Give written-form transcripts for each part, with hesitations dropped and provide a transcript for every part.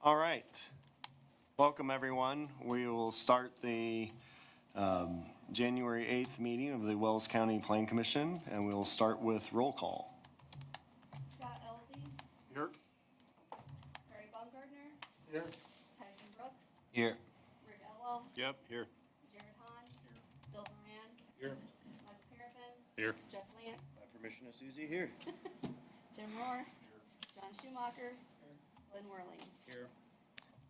All right. Welcome, everyone. We will start the January 8th meeting of the Wells County Plan Commission, and we'll start with roll call. Scott Elsey, Here. Barry Baumgartner, Here. Tyson Brooks, Here. Rick Elwell, Yep, here. Jared Hahn, Bill Moran, Here. Michael Parafin, Here. Jeff Lance, By permission of Susie, here. Jim Rohr, John Schumacher, Lynn Whirling. Here.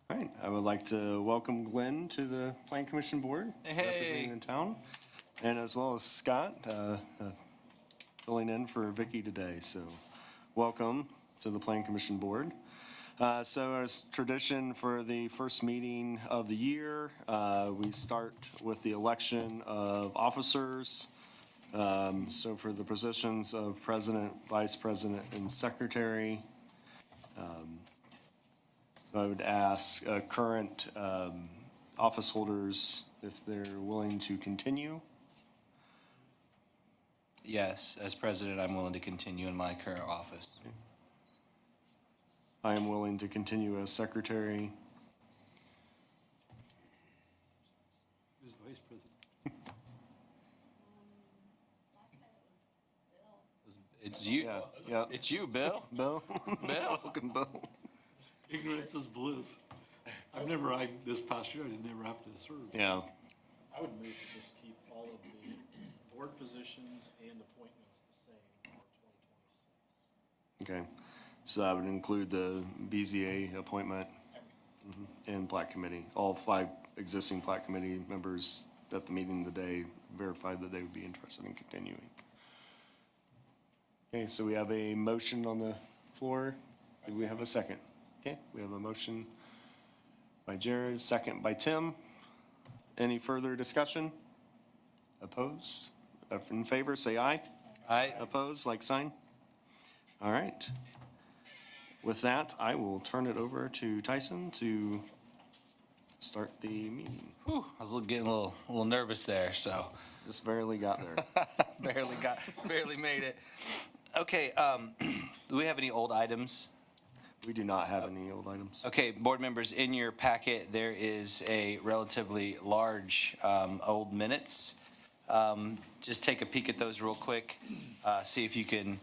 All right. I would like to welcome Glenn to the Plan Commission Board, representing the town, and as well as Scott, filling in for Vicky today. So welcome to the Plan Commission Board. So as tradition for the first meeting of the year, we start with the election of officers. So for the positions of president, vice president, and secretary, so I would ask current office holders if they're willing to continue. Yes, as president, I'm willing to continue in my current office. I am willing to continue as secretary. Who's vice president? Last time it was Bill. It's you. Yeah. It's you, Bill. Bill? Bill. Welcome, Bill. Ignorance is bliss. This past year, I didn't ever have to serve. Yeah. I would move to just keep all of the board positions and appointments the same for 2026. Okay. So that would include the BZA appointment and Plat Committee. All 5 existing Plat Committee members at the meeting today verified that they would be interested in continuing. Okay, so we have a motion on the floor. Do we have a second? Okay, we have a motion by Jared, second by Tim. Any further discussion? Opposed? In favor, say aye. Aye. Opposed, like sign? All right. With that, I will turn it over to Tyson to start the meeting. Whew, I was getting a little nervous there, so Just barely got there. barely made it. Okay, do we have any old items? We do not have any old items. Okay, board members, in your packet, there is a relatively large old minutes. Just take a peek at those real quick, see if you can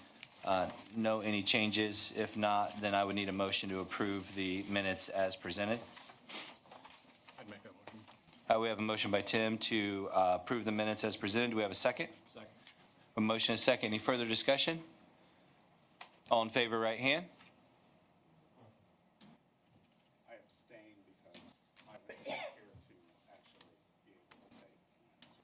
know any changes. If not, then I would need a motion to approve the minutes as presented. I'd make that motion. We have a motion by Tim to approve the minutes as presented. Do we have a second? Second. A motion and a second. Any further discussion? All in favor, right hand? I abstained because I wasn't here to actually be able to say.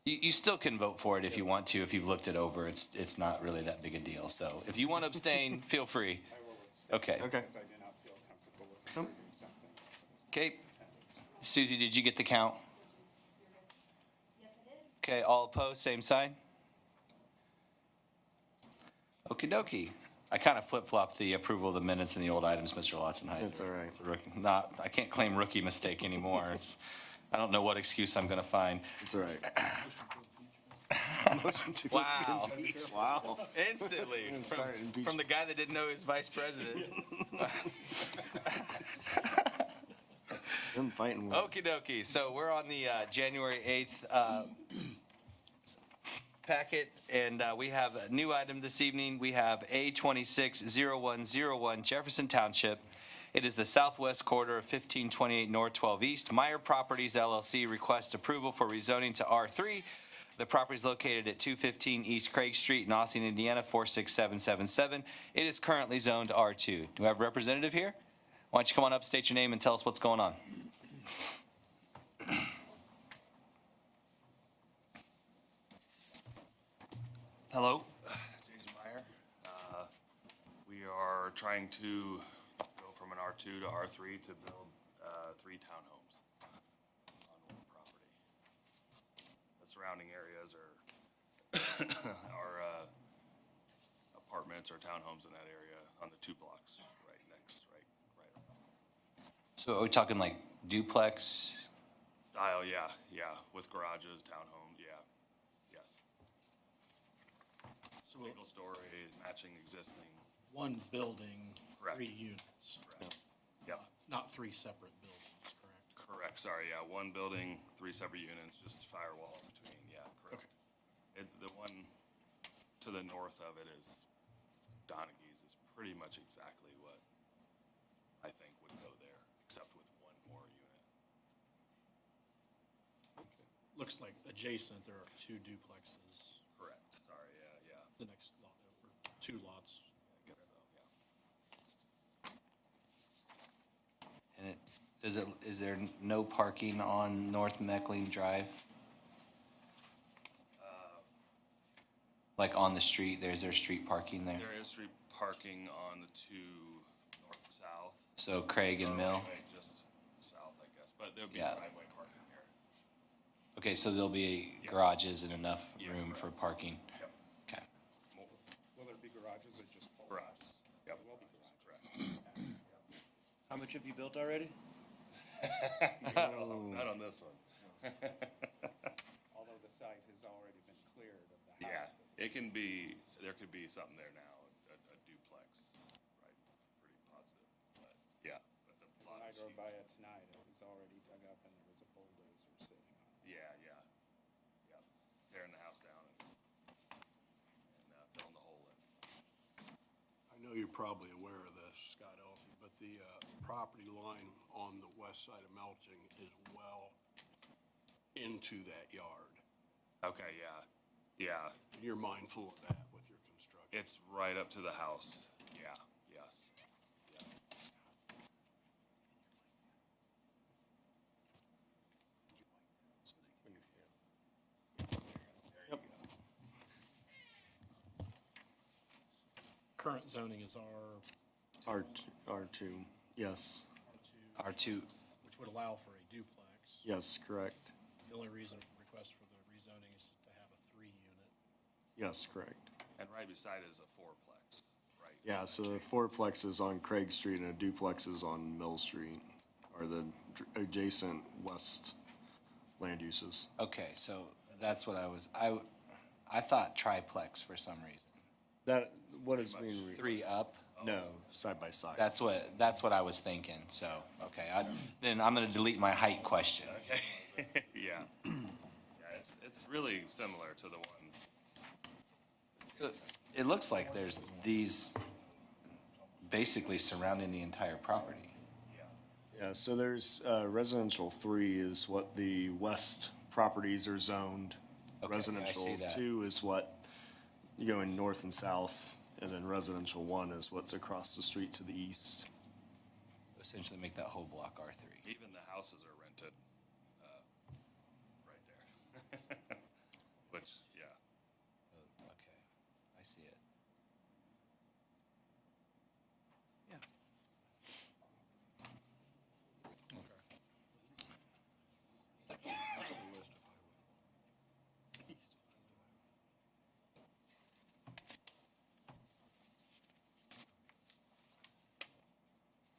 You still can vote for it if you want to. If you've looked it over, it's not really that big a deal. So if you want to abstain, feel free. I will abstain. Okay. Okay. Because I did not feel comfortable with approving something. that was not Okay. intended. Susie, did you get the count? Yes, I did. Okay, all opposed, same sign? Okie dokie. I kind of flip-flopped the approval of the minutes and the old items, Mr. Lotzenheiser. That's all right. I can't claim rookie mistake anymore. I don't know what excuse I'm going to find. It's all right. Motion to Wow. impeach. Wow. Instantly, Start impeachment. from the guy that didn't know he was vice president. Them fighting words. Okie dokie. So we're on the January 8th packet, and we have a new item this evening. We have A260101 Jefferson Township. It is the southwest quarter of 1528 North 12 East. Meyer Properties LLC requests approval for rezoning to R3. The property is located at 215 East Craig Street in Ossian, Indiana, 46777. It is currently zoned R2. Do we have a representative here? Why don't you come on up, state your name, and tell us what's going on. Hello, Jason Meyer. We are trying to go from an R2 to R3 to build 3 townhomes on one property. The surrounding areas are apartments or townhomes in that area on the 2 blocks right next, right around. So are we talking like duplex? Style, yeah, with garages, townhomes, yes. So Single story, matching existing. one building, Correct. 3 units. Yep. not three separate buildings, correct? Correct, sorry, yeah, one building, three separate units, just firewall between, yeah, correct. The one to the north of it is Donaghy's, is pretty much exactly what I think would go there, except with one more unit. Looks like adjacent, there are two duplexes, Correct, sorry, yeah, the next lot, or two lots. I guess so, yeah. And is there no parking on North Meckling Drive? Like on the street, is there street parking there? There is street parking on the two north-south. So Craig and Mill? Right, just south, I guess, but there'll be Yeah. driveway parking here. Okay, so there'll be Yeah. garages and enough Yeah, room for parking? Yep. Okay. Will there be garages or just pole Garages. Yep. There will be garages. Correct. How much have you built already? Not on this one. Although the site has already been cleared of the Yeah, house. it can be, there could be something there now, a duplex, right, pretty positive, but, yeah, but the When lot I is drove huge. by it tonight, it was already dug up and there was a bulldozer sitting on it. Yeah, tearing the house down and filling the hole in. I know you're probably aware of this, Scott Elfie, but the property line on the west side of Melching is well into that yard. Okay, yeah, And you're mindful of that with your construction. it's right up to the house, yeah, yes. Yeah. Current zoning is R2, yes, R2, which would allow for a duplex. yes, correct, The only reason request for the rezoning is to have a 3-unit. yes, correct. And right beside it is a fourplex, right? Yeah, so the fourplex is on Craig Street and a duplex is on Mill Street, are the adjacent west land uses. okay, so that's what I thought triplex for some reason. That, what is being, 3 up? no, side by side. That's what I was thinking, so, okay, then I'm gonna delete my height question. Okay, yeah. Yeah, it's really similar to the one. So it looks like there's these basically surrounding the entire property. Yeah, so there's, residential 3 is what the west properties are zoned. Okay, I see Residential that. 2 is what, you go in north and south, and then residential 1 is what's across the street to the east. Essentially make that whole block R3. Even the houses are rented, right there. Which, yeah, Oh, okay, I see it. Yeah.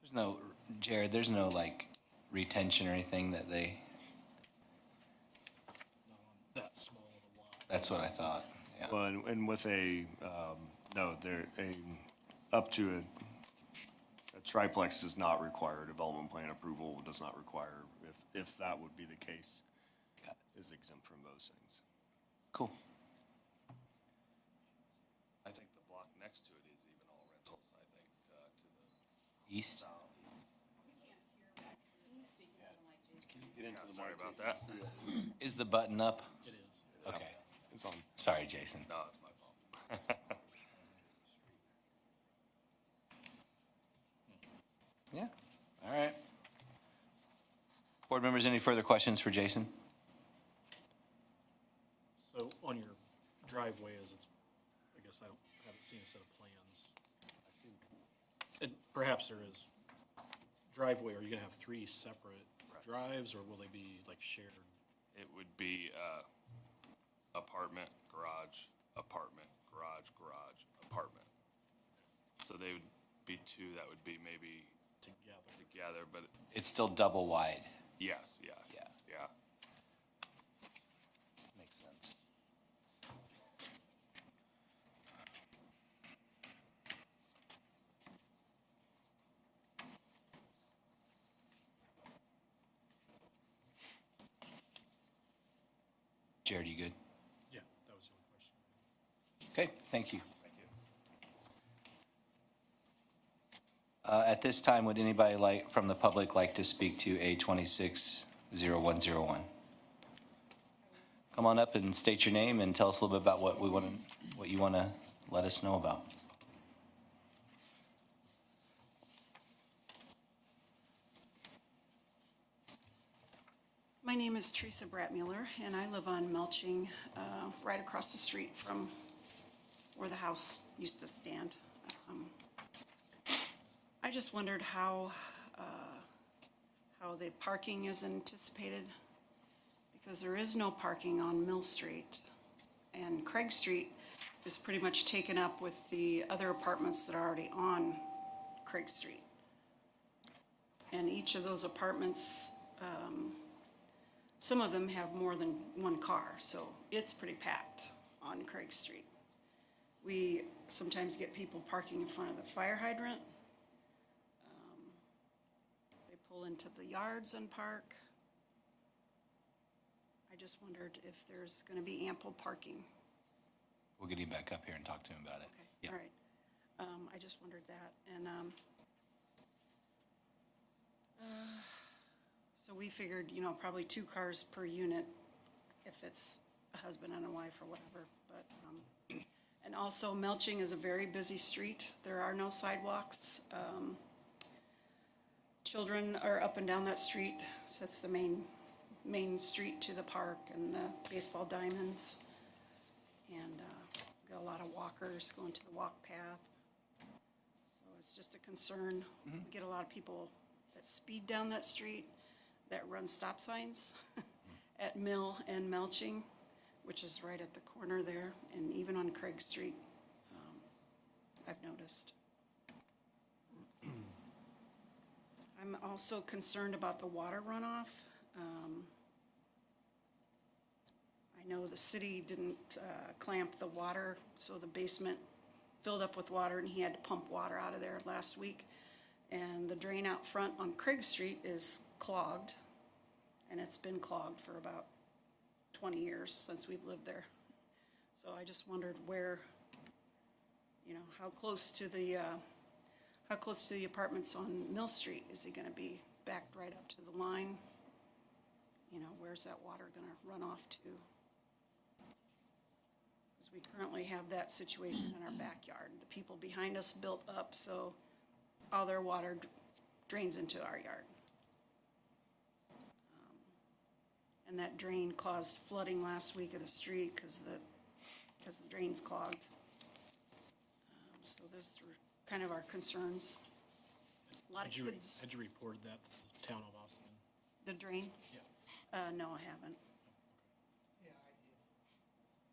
There's no, Jared, there's no like retention or anything that they, Not on that small of a lot. that's what I thought, yeah. Well, and with a, no, up to a triplex does not require development plan approval, does not require, if that would be the case, Got is exempt from those things. Cool. I think the block next to it is even all rentals, I think, to the East? south. Can you speak into the mic, Jason? Yeah, sorry about that. Is the button up? It is. Okay, It's on. sorry, Jason. No, it's my fault. Yeah, all right. Board members, any further questions for Jason? So on your driveway, as it's, I guess I haven't seen a set of plans. And perhaps there is driveway, are you gonna have 3 separate drives, or will they be like shared? It would be, apartment, garage, apartment, garage, garage, apartment. So they would be 2 that would be maybe together, but It's still double wide. yes, yeah. Yeah. Yeah. Makes sense. Jared, you good? Yeah, that was the only question. Okay, thank you. At this time, would anybody from the public like to speak to A260101? Come on up and state your name and tell us a little bit about what you want to let us know about. My name is Teresa Bratmuller, and I live on Melching, right across the street from where the house used to stand. I just wondered how the parking is anticipated, because there is no parking on Mill Street, and Craig Street is pretty much taken up with the other apartments that are already on Craig Street. And each of those apartments, some of them have more than one car, so it's pretty packed on Craig Street. We sometimes get people parking in front of the fire hydrant. They pull into the yards and park. I just wondered if there's gonna be ample parking. We'll get him back up here and talk to him about it. Okay, Yeah. all right. I just wondered that, and, so we figured, probably 2 cars per unit if it's a husband and a wife or whatever, but, and also Melching is a very busy street. There are no sidewalks. Children are up and down that street, so that's the main street to the park and the baseball diamonds. And, got a lot of walkers going to the walk path. So it's just a concern. We get a lot of people that speed down that street, that run stop signs at Mill and Melching, which is right at the corner there, and even on Craig Street, I've noticed. I'm also concerned about the water runoff. I know the city didn't clamp the water, so the basement filled up with water, and he had to pump water out of there last week. And the drain out front on Craig Street is clogged, and it's been clogged for about 20 years since we've lived there. So I just wondered where, how close to the apartments on Mill Street is he gonna be backed right up to the line? Where's that water gonna run off to? Because we currently have that situation in our backyard. The people behind us built up, so all their water drains into our yard. And that drain caused flooding last week of the street because the drain's clogged. So those were kind of our concerns. A lot of kids. Had you reported that to the town of Austin? The drain? Yeah. No, I haven't. Yeah, I did,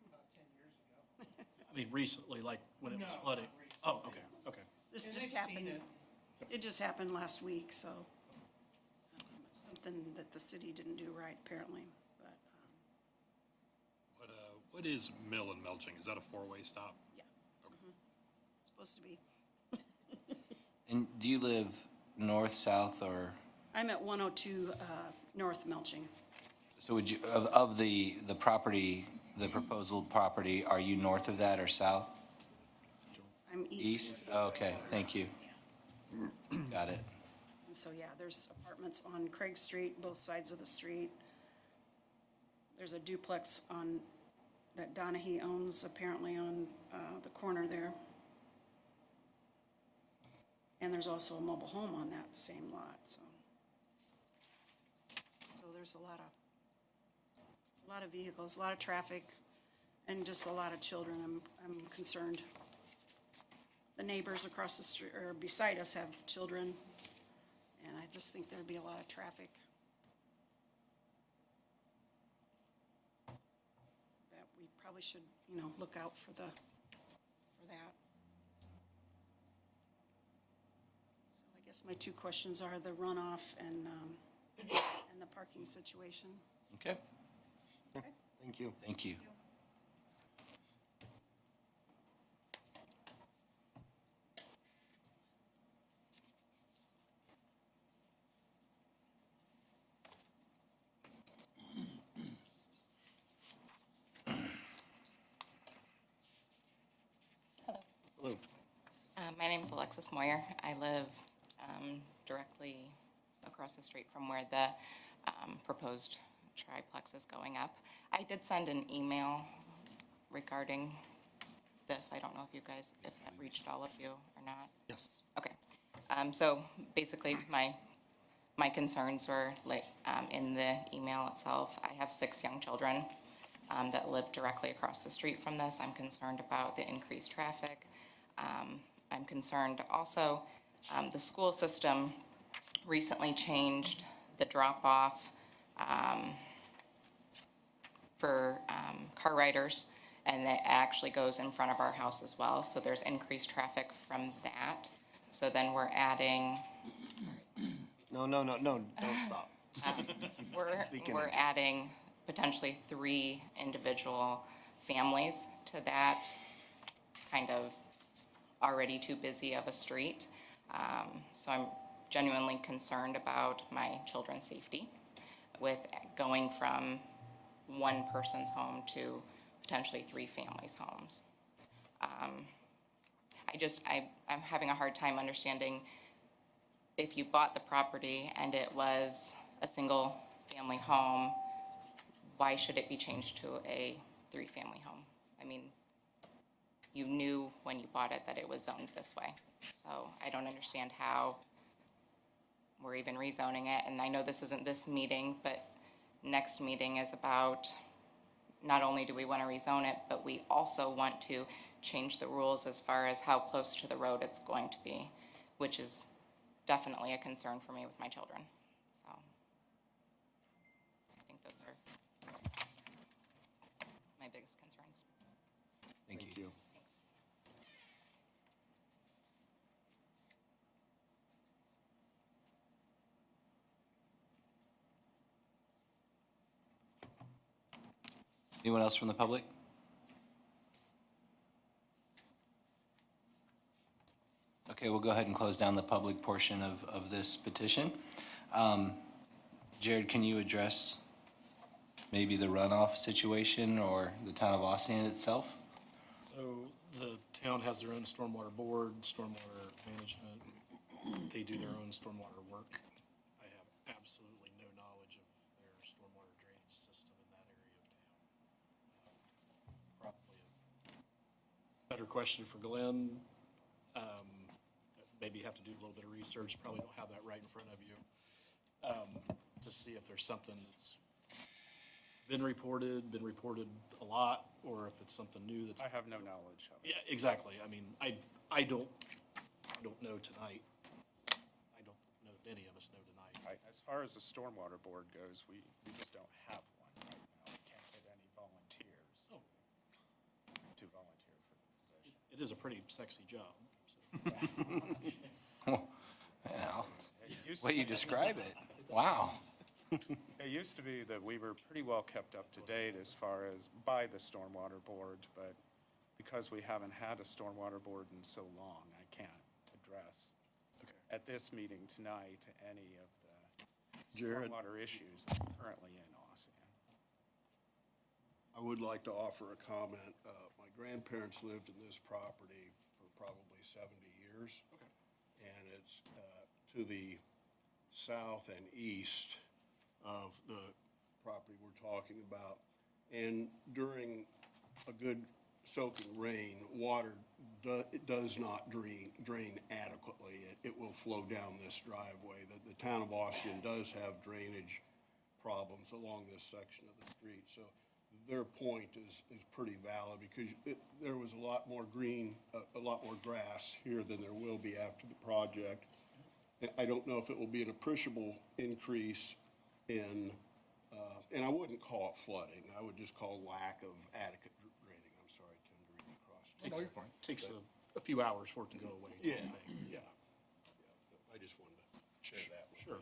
about 10 years ago. I mean, recently, like when it was No, flooding? not recently. Oh, okay, okay. This And just they've seen happened. It just happened last week, so something that the city didn't do right, apparently, but, What is Mill and Melching? Is that a 4-way stop? yeah. It's supposed to be. And do you live north, south, or, I'm at 102 North Melching. so would you, of the property, the proposal property, are you north of that or south? I'm East? east. Okay, thank you. Got it. And so, yeah, there's apartments on Craig Street, both sides of the street. There's a duplex that Donahue owns, apparently on the corner there. And there's also a mobile home on that same lot, so. So there's a lot of vehicles, a lot of traffic, and just a lot of children. I'm concerned. The neighbors across the street, or beside us, have children, and I just think there'd be a lot of traffic. That we probably should, look out for that. So I guess my 2 questions are the runoff and the parking situation. Okay, Thank you. thank you. Hello. My name is Alexis Moyer. I live directly across the street from where the proposed triplex is going up. I did send an email regarding this. I don't know if that reached all of you or not. Yes. Okay. So basically, my concerns were like in the email itself. I have 6 young children that live directly across the street from this. I'm concerned about the increased traffic. I'm concerned also, the school system recently changed the drop-off for car riders, and that actually goes in front of our house as well. So there's increased traffic from that. So then we're adding, No, don't stop. Speaking we're into- adding potentially 3 individual families to that kind of already too busy of a street. So I'm genuinely concerned about my children's safety with going from one person's home to potentially 3 families' homes. I'm having a hard time understanding if you bought the property and it was a single-family home, why should it be changed to a 3-family home? I mean, you knew when you bought it that it was zoned this way. So I don't understand how we're even rezoning it. And I know this isn't this meeting, but next meeting is about not only do we want to rezone it, but we also want to change the rules as far as how close to the road it's going to be, which is definitely a concern for me with my children. So I think those are my biggest concerns. Thank you. Thanks. Anyone else from the public? Okay, we'll go ahead and close down the public portion of this petition. Jared, can you address maybe the runoff situation or the town of Ossian itself? So the town has their own stormwater board, stormwater management. They do their own stormwater work. I have absolutely no knowledge of their stormwater drainage system in that area of town. Probably a better question for Glenn. Maybe you have to do a little bit of research, probably don't have that right in front of you, to see if there's something that's been reported a lot, or if it's something new that's. I have no knowledge of it. Yeah, exactly. I mean, I don't know tonight. I don't know if any of us know tonight. As far as the stormwater board goes, we just don't have one right now. We can't get any volunteers to volunteer for the position. It is a pretty sexy job, so. Yeah, It used way you describe it. Wow. It used to be that we were pretty well kept up to date as far as by the stormwater board, but because we haven't had a stormwater board in so long, I can't address at this meeting tonight any of the Jared? stormwater issues that are currently in Ossian. I would like to offer a comment. My grandparents lived in this property for probably 70 years. Okay. And it's to the south and east of the property we're talking about. And during a good soaking rain, water does not drain adequately. It will flow down this driveway. The town of Ossian does have drainage problems along this section of the street. So their point is pretty valid, because there was a lot more a lot more grass here than there will be after the project. And I don't know if it will be an appreciable increase in, and I wouldn't call it flooding. I would just call lack of adequate draining. I'm sorry, Tim, to read across. No, you're fine. Takes a few hours for it to go away. Yeah. I just wanted to share that. Sure.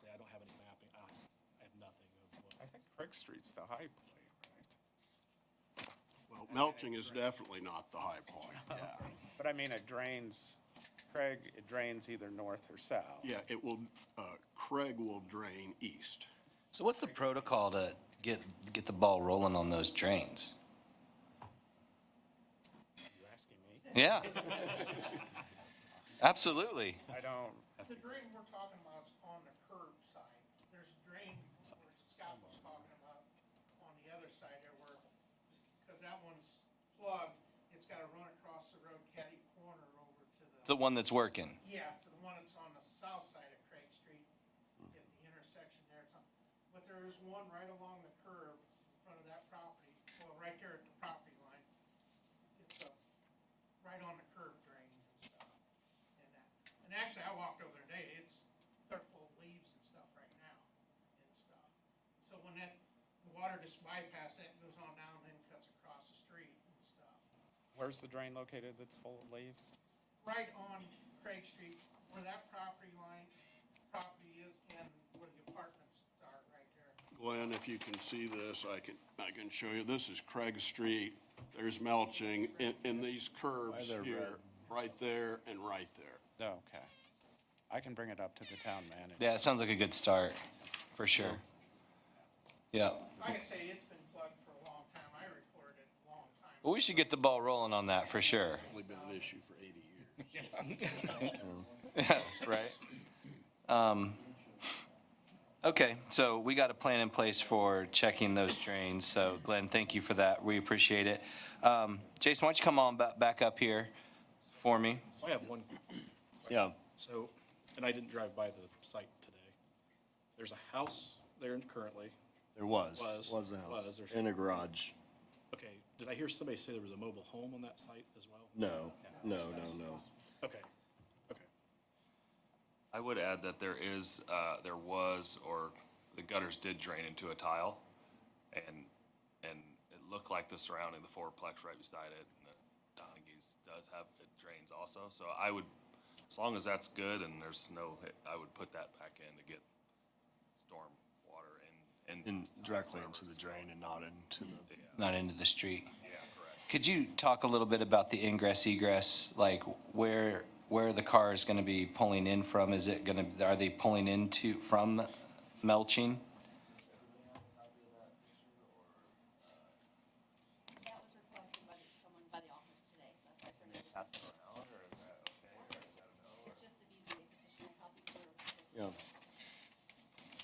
Yeah, I don't have any mapping. I have nothing of what. I think Craig Street's the high point, right? Well, Melching is definitely not the high point, yeah. But I mean, it drains, Craig, it drains either north or south. Yeah, it will, Craig will drain east. So what's the protocol to get the ball rolling on those drains? Yeah. Absolutely. I don't, The drain we're talking about is on the curb side. There's a drain where Scott was talking about on the other side there where, because that one's plugged, it's gotta run across the road, catty corner over to The one that's working. yeah, to the one that's on the south side of Craig Street, at the intersection there. But there is one right along the curb in front of that property, well, right there at the property line. It's right on the curb drain and stuff. And actually, I walked over there today, they're full of leaves and stuff right now and stuff. So when the water just bypass that goes on down, then cuts across the street and stuff. where's the drain located that's full of leaves? Right on Craig Street, where that property is and where the apartments start right there. Glenn, if you can see this, I can show you. This is Craig Street. There's mulching in these curbs they're here, right there and right there. Oh, okay. I can bring it up to the town manager. Yeah, it sounds like a good start, for sure. Yeah. Like I say, it's been plugged for a long time. I reported it a long time. Well, we should get the ball rolling on that, for sure. Only been an issue for 80 years. Right? Okay, so we got a plan in place for checking those drains, so Glenn, thank you for that, we appreciate it. Jason, why don't you come on back up here for me? So I have one, Yeah, so, and I didn't drive by the site today. There's a house there currently. there was Was. a Was, house there's- in a garage. Okay, did I hear somebody say there was a mobile home on that site as well? No. Okay, okay. I would add that there was, or the gutters did drain into a tile, and it looked like the surrounding, the fourplex right beside it, and the Donaghy's does have, it drains also, so I would, as long as that's good and there's no, I would put that back in to get storm water in. In directly into the drain and not into the, Not into the street. Yeah, correct. Could you talk a little bit about the ingress egress, like where the car is gonna be pulling in from? Is it gonna, are they pulling from mulching? That was requested by someone by the office today, so that's why I printed it. It's just the BZA petition, I copied for. yeah.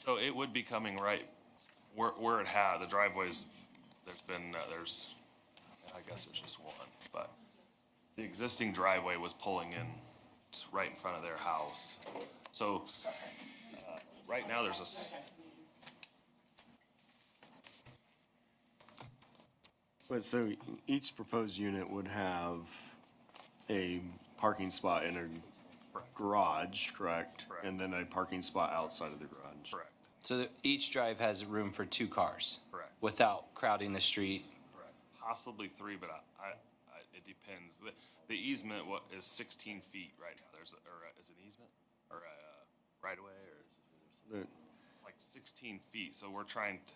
So it would be coming right where it had, the driveways, I guess there's just one, but the existing driveway was pulling in right in front of their house. So, right now there's But so each proposed unit would have a parking spot in a garage, correct? Correct. And then a parking spot outside of the garage. correct, So that each drive has room for 2 cars? Correct. Without crowding the street? correct. Possibly 3, but it depends. The easement, is 16 feet right now. Is it an easement or a right of way or is it? The- It's like 16 feet, so we're trying to,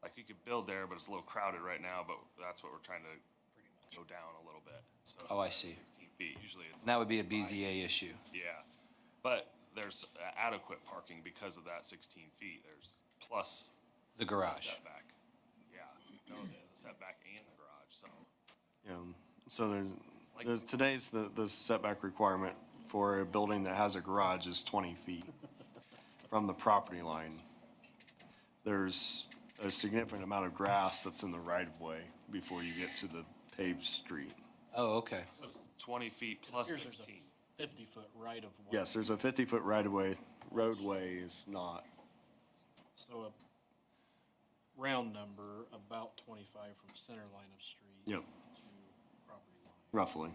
like, you could build there, but it's a little crowded right now, but that's what we're trying to go down a little bit, so. Oh, I it's see. 16 feet, usually it's. And that would be a BZA issue. Yeah, but there's adequate parking because of that 16 feet, there's plus The the garage. setback. Yeah, no, the setback and the garage, so. Yeah, so like- today's, the setback requirement for a building that has a garage is 20 feet from the property line. There's a significant amount of grass that's in the right of way before you get to the paved street. Oh, okay. So it's 20 feet plus Here's there's 16. a 50-foot right of way. Yes, there's a 50-foot right-of-way. Roadway is not. So a round number, about 25 from the center line of street. Yep. To property line. Roughly.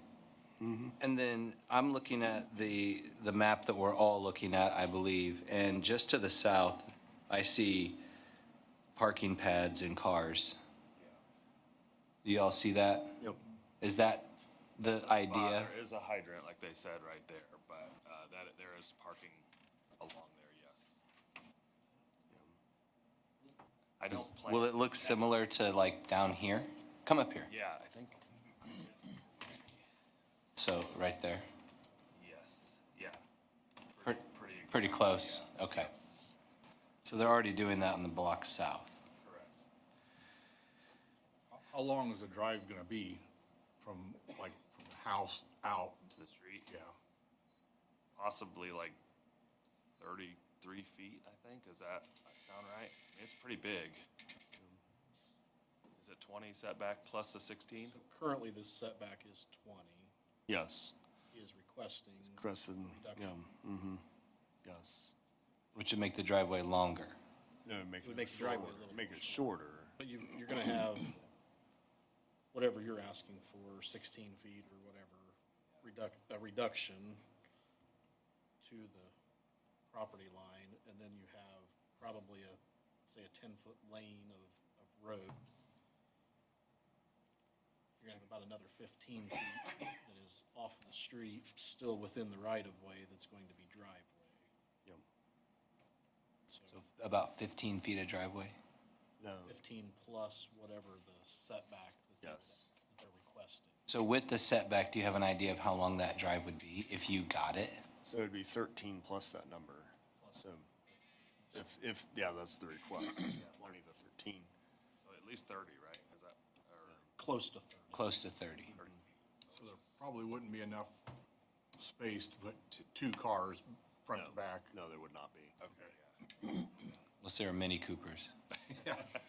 And then I'm looking at the map that we're all looking at, I believe, and just to the south, I see parking pads and cars. Do you all see that? Yep. Is that the idea? There is a hydrant, like they said, right there, but there is parking along there, yes. I don't plan. Will it look similar to like down here? Come up here. Yeah, I think, So, right there. yes, yeah. Pretty close, okay. So they're already doing that on the block south. Correct. How long is the drive gonna be from the house out, To the street? yeah. Possibly like 33 feet, I think. Does that sound right? It's pretty big. Is it 20 setback plus the 16? So currently, the setback is 20. Yes, He is requesting Crescent, yeah, reduction. yes. Which would make the driveway longer. No, make Would it make the driveway a shorter, little make more it shorter. But you're gonna have whatever you're asking for, 16 feet or whatever, a reduction to the property line, and then you have probably say a 10-foot lane of road. You're gonna have about another 15 feet that is off the street, still within the right-of-way that's going to be driveway. Yep. So So about 15 feet of driveway. No, 15 plus whatever the setback that yes. they're requesting. So with the setback, do you have an idea of how long that drive would be if you got it? So it'd be 13 plus that number. So if, yeah, that's the request, 20 to 13. So at least 30, right? Is that, or Close to 30. Close to 30. 30 feet? So there probably wouldn't be enough space to put two cars front to back. No, there would not be. Okay, yeah. Unless they were Mini Coopers.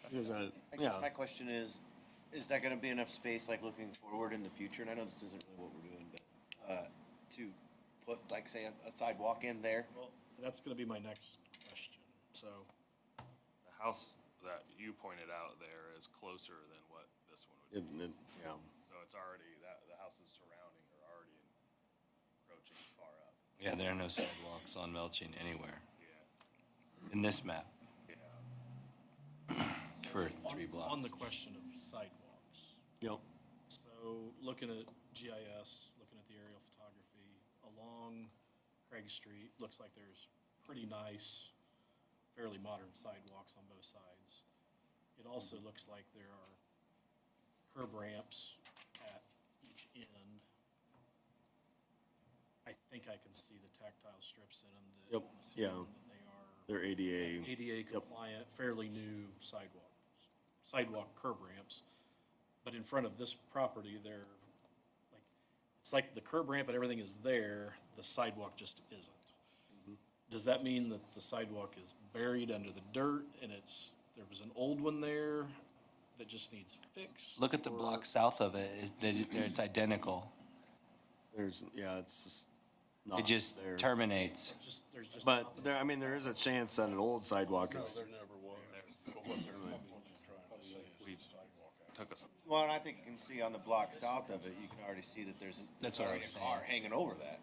Because, I yeah, guess my question is that gonna be enough space, like, looking forward in the future, and I know this isn't really what we're doing, but, to put, like, say, a sidewalk in there? Well, that's gonna be my next question, so. The house that you pointed out there is closer than what this one would be. yeah. So it's already, the houses surrounding are already encroaching far up. Yeah, there are no sidewalks on Melching anywhere Yeah, in this map yeah. for 3 blocks. On the question of sidewalks, Yep. so looking at GIS, looking at the aerial photography, along Craig Street, looks like there's pretty nice, fairly modern sidewalks on both sides. It also looks like there are curb ramps at each end. I think I can see the tactile strips in them that. Yep, I'm yeah. assuming that they are They're ADA. ADA compliant, fairly new sidewalk curb ramps. But in front of this property, they're like, it's like the curb ramp and everything is there, the sidewalk just isn't. Does that mean that the sidewalk is buried under the dirt and there was an old one there that just needs fixed? Look at the or- block south of it. It's identical. There's, yeah, it's just not It just there. terminates. There's just But nothing. there, I mean, there is a chance that an old sidewalk is, There never was. But what they're trying to say We is the sidewalk out. took us, Well, and I think you can see on the block south of it, you can already see that there's That's what I already was a car saying. hanging over that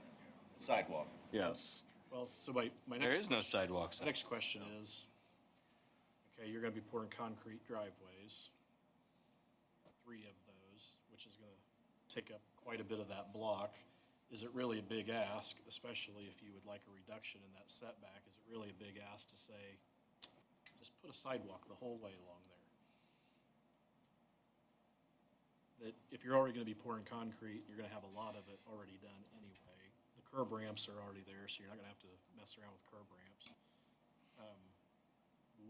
sidewalk. yes. Well, so my There next, is no sidewalks. my next question is, okay, you're gonna be pouring concrete driveways, 3 of those, which is gonna take up quite a bit of that block. Is it really a big ask, especially if you would like a reduction in that setback? Is it really a big ask to say, just put a sidewalk the whole way along there? That if you're already gonna be pouring concrete, you're gonna have a lot of it already done anyway. The curb ramps are already there, so you're not gonna have to mess around with curb ramps.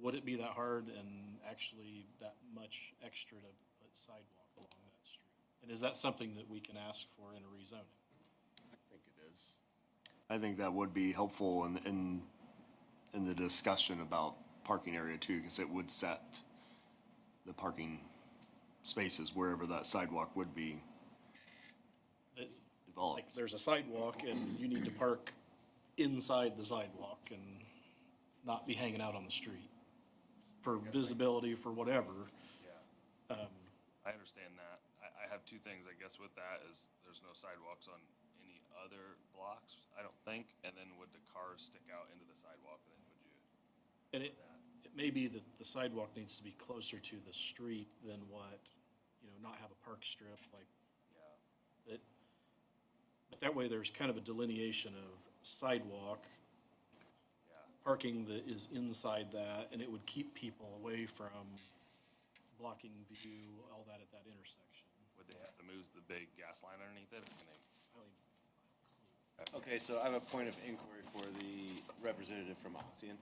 Would it be that hard and actually that much extra to put sidewalk along that street? And is that something that we can ask for in a rezoning? I think it is. I think that would be helpful in the discussion about parking area too, because it would set the parking spaces wherever that sidewalk would be That, developed. like, there's a sidewalk and you need to park inside the sidewalk and not be hanging out on the street for visibility, for whatever. yeah. I understand that. I have 2 things, I guess, with that is there's no sidewalks on any other blocks, I don't think. And then would the cars stick out into the sidewalk and then would you? And it may be that the sidewalk needs to be closer to the street than what, not have a park strip like Yeah. that. But that way there's kind of a delineation of sidewalk, Yeah. parking that is inside that, and it would keep people away from blocking view, all that at that intersection. Would they have to move the big gas line underneath it or can they? I don't even- Okay, so I have a point of inquiry for the representative from Oxian.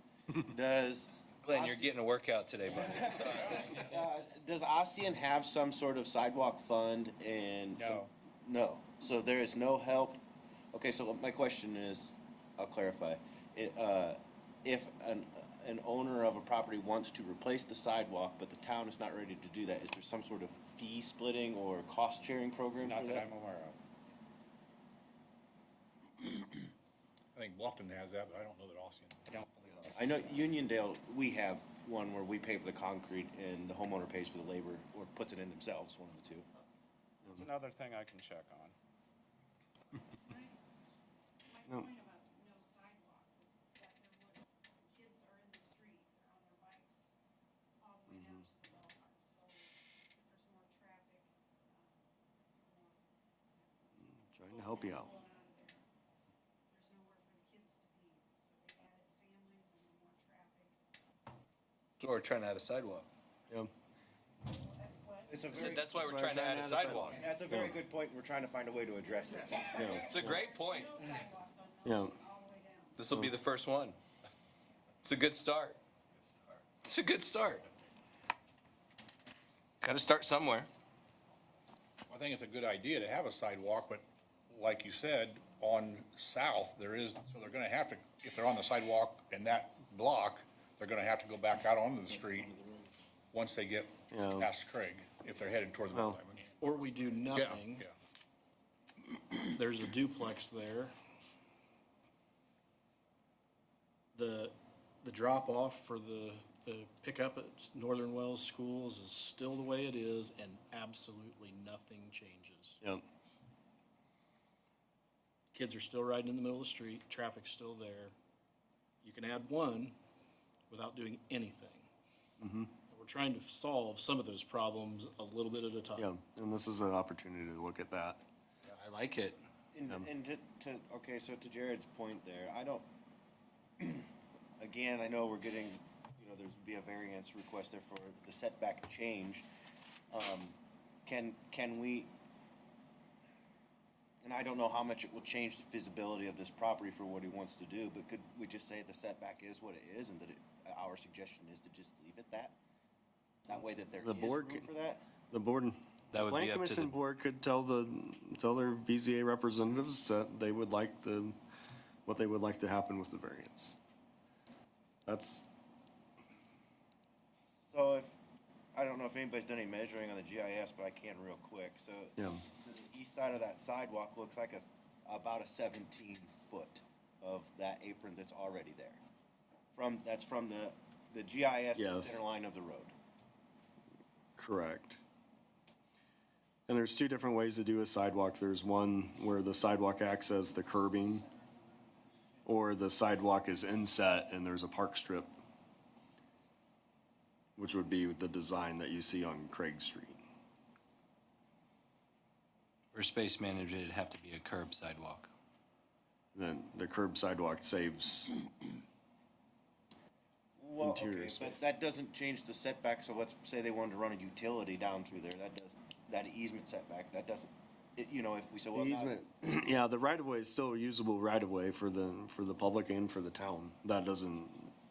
Does Glenn, you're getting a workout today, buddy. Does Ossian have some sort of sidewalk fund and some? No. So there is no help? Okay, so my question is, I'll clarify. If an owner of a property wants to replace the sidewalk, but the town is not ready to do that, is there some sort of fee splitting or cost sharing program for Not that that? I'm aware of. I think Bluffton has that, but I don't know that Ossian. I don't believe that's. I know Uniondale, we have one where we pay for the concrete and the homeowner pays for the labor or puts it in themselves, one of the two. It's another thing I can check on. My point about no sidewalk is that kids are in the street, they're on their bikes, all the way down to the ballpark. So if there's more traffic, Trying to help you out. pulling out of there, there's nowhere for the kids to be. So they added families and more traffic. So we're trying to add a sidewalk. Yeah. It's a So very, that's why we're trying to add a sidewalk. that's a very good point. We're trying to find a way to address it. It's a great point. No sidewalks on Yeah. Milton all the way down. This will be the first one. It's a good start. It's a good start. Got to start somewhere. I think it's a good idea to have a sidewalk, but like you said, on South, there is, so they're gonna have to, if they're on the sidewalk in that block, they're gonna have to go back out onto the street once they get Yeah. past Craig, if they're headed toward the Well- middle. Or we do nothing. There's a duplex there. The drop off for the pickup at Northern Wells Schools is still the way it is and absolutely nothing changes. Yeah. Kids are still riding in the middle of the street, traffic's still there. You can add one without doing anything. We're trying to solve some of those problems a little bit at a time. Yeah, and this is an opportunity to look at that. I like it. And okay, so to Jared's point there, I don't, again, I know we're getting, there's be a variance request there for the setback change. Can we, and I don't know how much it will change the feasibility of this property for what he wants to do, but could we just say the setback is what it is and that our suggestion is to just leave it that? That way that there The is board room c- for that? The board, That would Plan be up to Commission the, board could tell their BZA representatives that they would like what they would like to happen with the variance. That's, So if, I don't know if anybody's done any measuring on the GIS, but I can real quick. So yeah, the east side of that sidewalk looks like about a 17-foot of that apron that's already there. That's from the GIS Yes. center line of the road. correct. And there's two different ways to do a sidewalk. There's one where the sidewalk acts as the curbing, or the sidewalk is inset and there's a park strip, which would be the design that you see on Craig Street. for space management, it'd have to be a curb sidewalk. Then the curb sidewalk saves, Well, Interior okay, space. but that doesn't change the setback, so let's say they wanted to run a utility down through there, that easement setback, that doesn't, if we said, well, the now- easement, yeah, the right-of-way is still a usable right-of-way for the public and for the town. That doesn't,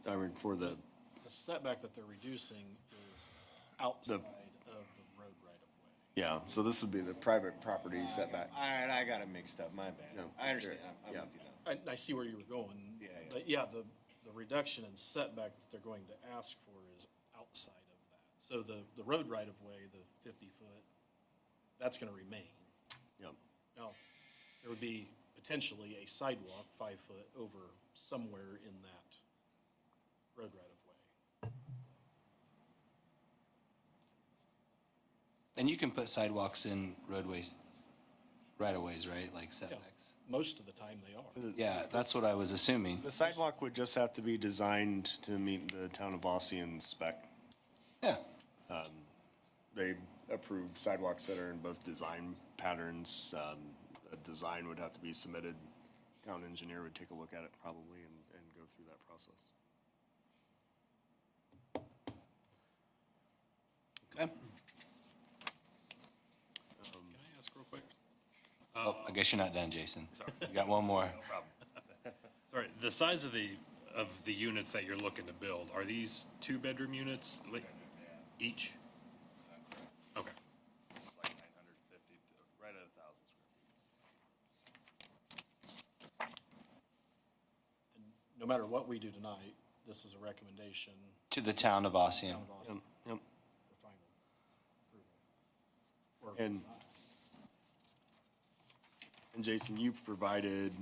I mean, for the, The setback that they're reducing is outside of the road right of way. yeah, so this would be the private property setback. All right, I got it mixed up, my bad. No, I understand, sure. I'm Yeah. with you now. I see where you were going. Yeah, yeah. But yeah, the reduction in setback that they're going to ask for is outside of that. So the road right of way, the 50-foot, that's gonna remain. Yep. Now, there would be potentially a sidewalk 5 foot over somewhere in that road right of way. And you can put sidewalks in roadways, right-of-ways, right, like Yeah, setbacks? most of the time they are. Yeah, that's what I was assuming. The sidewalk would just have to be designed to meet the town of Ossian spec. Yeah. They approve sidewalks that are in both design patterns. A design would have to be submitted. Town engineer would take a look at it probably and go through that process. Okay. Can I ask real quick? Oh, I guess you're not done, Jason. You got one more. Sorry, the size of the of the units that you're looking to build, are these two-bedroom units each? Okay. It's like 950, right at 1,000 square feet. No matter what we do tonight, this is a recommendation. To the town of Ossian. Town of Austin Yep. for final approval. Or And Jason, you provided,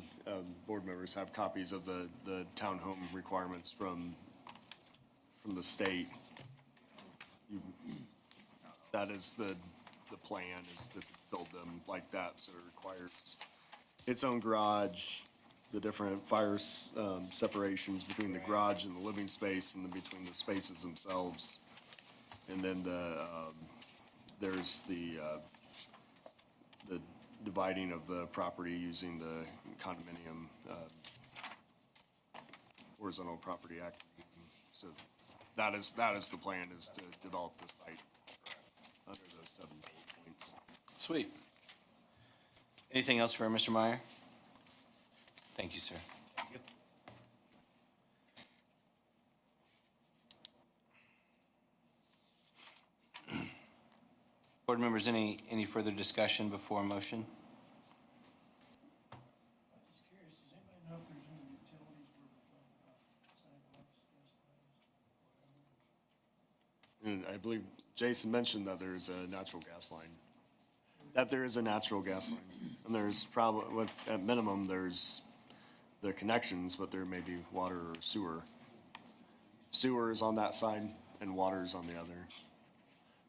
board members have copies of the townhome requirements from the state. That is the plan, is to build them like that, so it requires its own garage, the different fire separations between the garage and the living space, and then between the spaces themselves. And then there's the dividing of the property using the condominium, horizontal property act. So that is the plan, is to develop the site under those 7 bullet points. Sweet. Anything else for Mr. Meyer? Thank you, sir. Board members, any further discussion before motion? I'm just curious, does anybody know if there's any utilities where we're talking about sidewalks, gas lines? And I believe Jason mentioned that there's a natural gas line. That there is a natural gas line. And there's probably, at minimum, there's the connections, but there may be water or sewer. Sewer is on that side and water is on the other.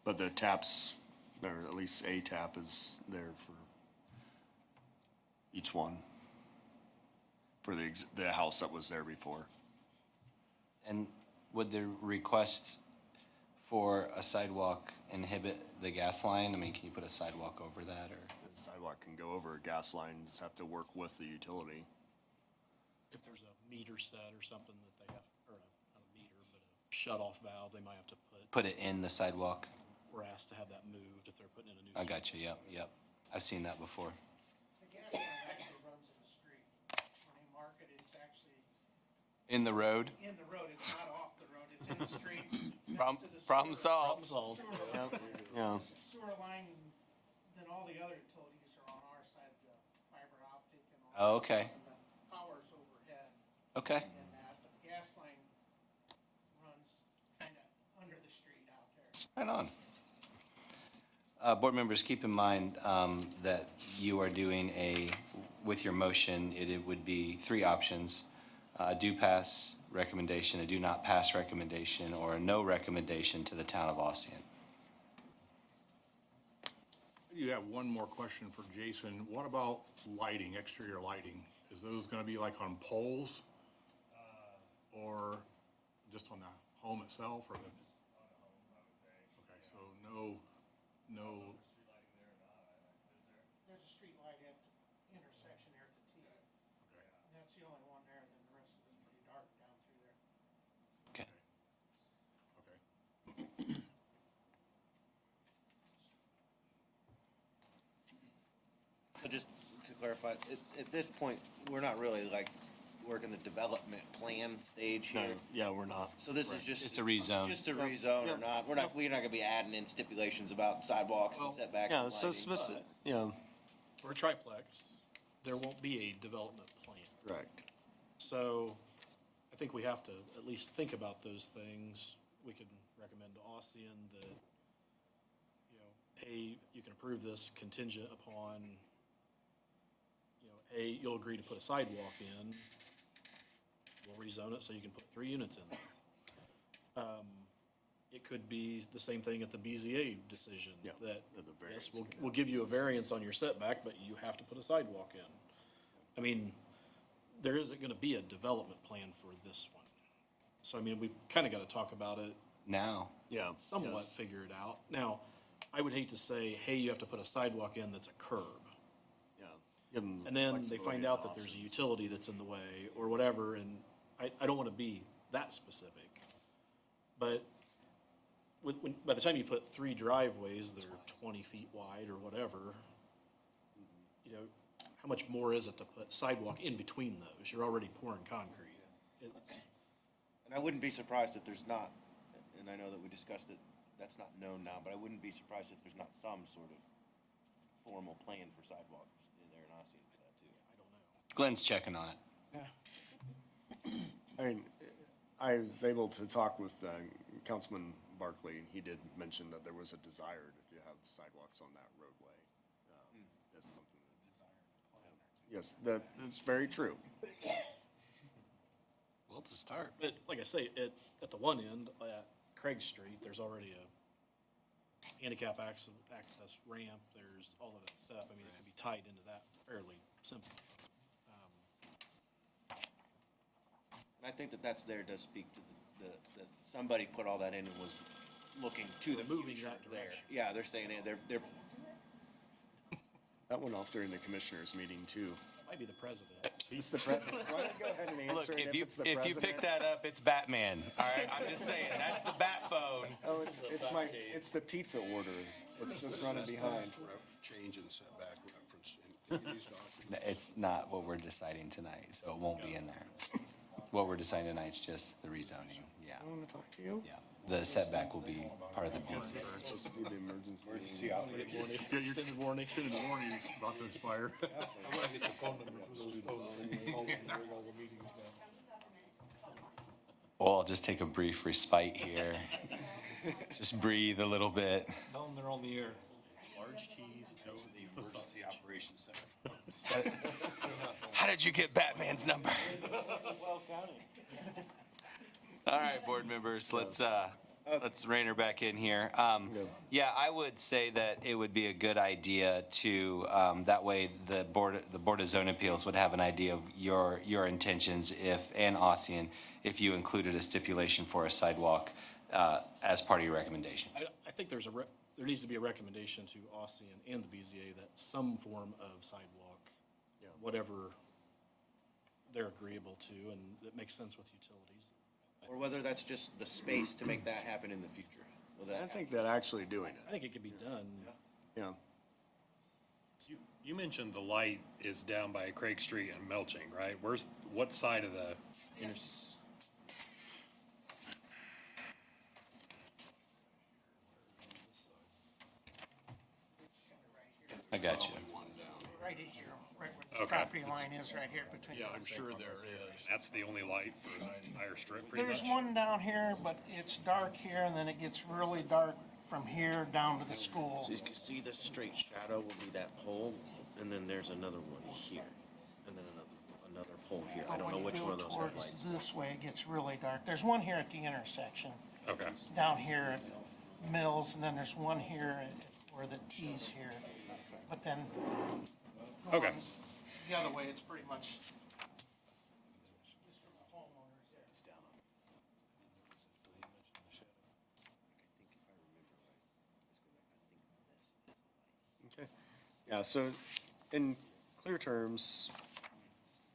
But the taps, or at least a tap is there for each one. For the house that was there before. And would the request for a sidewalk inhibit the gas line? I mean, can you put a sidewalk over that, or? The sidewalk can go over a gas line, just have to work with the utility. If there's a meter set or something that they have, or not a meter, but a shut-off valve, they might have to Put it in the sidewalk? we're asked to have that moved if they're putting in a new. I got you, yep. I've seen that before. The gas line actually runs in the street. When they mark it, it's actually In the road? in the road, it's not off the road, it's in the street. Problem next to the problem sewer- solved. Problem solved. Yeah. Sewer line, and then all the other utilities are on our side, the fiber optic and all. Oh, okay. And the power's overhead. Okay. And that, but the gas line runs kinda under the street out there. Right on. Board members, keep in mind that you are doing with your motion, it would be 3 options: a do pass recommendation, a do not pass recommendation, or a no recommendation to the town of Ossian. You have one more question for Jason. What about lighting, exterior lighting? Is those gonna be like on poles? Or just on the home itself, or the? Okay, so no. There's a street light at the intersection there at the T. And that's the only one there, then the rest of it's pretty dark down through there. Okay. Okay. So just to clarify, at this point, we're not really like working the development plan stage No, here. yeah, we're not. So this is just. Just a rezone. Just a rezone or not, we're not gonna be adding in stipulations about sidewalks and Well, setbacks Yeah, and so lighting, specific, but- yeah, For a triplex, there won't be a development plan. correct. So I think we have to at least think about those things. We could recommend to Ossian that, you know, hey, you can approve this contingent upon, you know, hey, you'll agree to put a sidewalk in. We'll rezone it so you can put 3 units in there. It could be the same thing at the BZA decision. Yeah, That, the variance, yes, yeah. we'll give you a variance on your setback, but you have to put a sidewalk in. I mean, there isn't gonna be a development plan for this one. So, I mean, we've kinda gotta talk about it, Now, Yeah. somewhat yes. figure it out. Now, I would hate to say, hey, you have to put a sidewalk in that's a curb. Yeah. Give them And then they flexibility find of out that there's a options. utility that's in the way or whatever, and I don't wanna be that specific. But by the time you put 3 driveways that are 20 feet wide or whatever, you know, how much more is it to put sidewalk in between those? You're already pouring concrete. And I wouldn't be surprised if there's not, and I know that we discussed it, that's not known now, but I wouldn't be surprised if there's not some sort of formal plan for sidewalks in there in Ossian for that too. I don't know. Glenn's checking on it. I mean, I was able to talk with Councilman Barkley, and he did mention that there was a desire to have sidewalks on that roadway. That's something that. Yes, that is very true. Well, it's a start. But like I say, at the one end, at Craig Street, there's already a handicap access ramp, there's all of that stuff. I mean, it can be tied into that fairly simply. And I think that that's there does speak to that somebody put all that in and was looking to the Moving future that there. direction. Yeah, they're saying they're That went off during the commissioners meeting too. Might be the president. He's the president. Why don't you go ahead and answer Look, it if you, it's the if you president? pick that up, it's Batman. All right, I'm just saying, that's the bat phone. Oh, it's the pizza order. It's just running behind. Change in setback reference in these documents. It's not what we're deciding tonight, so it won't be in there. What we're deciding tonight's just the rezoning, yeah. I want to talk to you. Yeah, the setback will be part of the BZA. It's supposed to be the emergency. Emergency outbreak. Extended warning. Extended warning is about to expire. I want to get the phone number for those phones and call them during all the meetings now. Well, I'll just take a brief respite here. Just breathe a little bit. Tell them they're on the air. Large cheese. The Emergency Operations Center. How did you get Batman's number? Wells County. All right, board members, let's rein her back in here. Yeah, I would say that it would be a good idea to, that way the Board of Zone Appeals would have an idea of your intentions and Ossian, if you included a stipulation for a sidewalk as part of your recommendation. I think there needs to be a recommendation to Ossian and the BZA that some form of sidewalk, whatever they're agreeable to, and that makes sense with utilities. or whether that's just the space to make that happen in the future. Will that I think that actually doing I it, think it could be done. yeah. You mentioned the light is down by Craig Street and Melching, right? What side of the? I got you. Right in here, right where the Okay. property line is, right here between. Yeah, I'm sure there is. That's the only light for the entire strip, pretty There's much? one down here, but it's dark here, and then it gets really dark from here down to the school. So you can see the straight shadow will be that pole, and then there's another one here, and then another pole here. I don't know which one of those have When you lights. go towards this way, it gets really dark. There's one here at the intersection, Okay. down here at Mills, and then there's one here where the T's here. But then Okay. the other way, it's pretty much. Okay. Yeah, so in clear terms,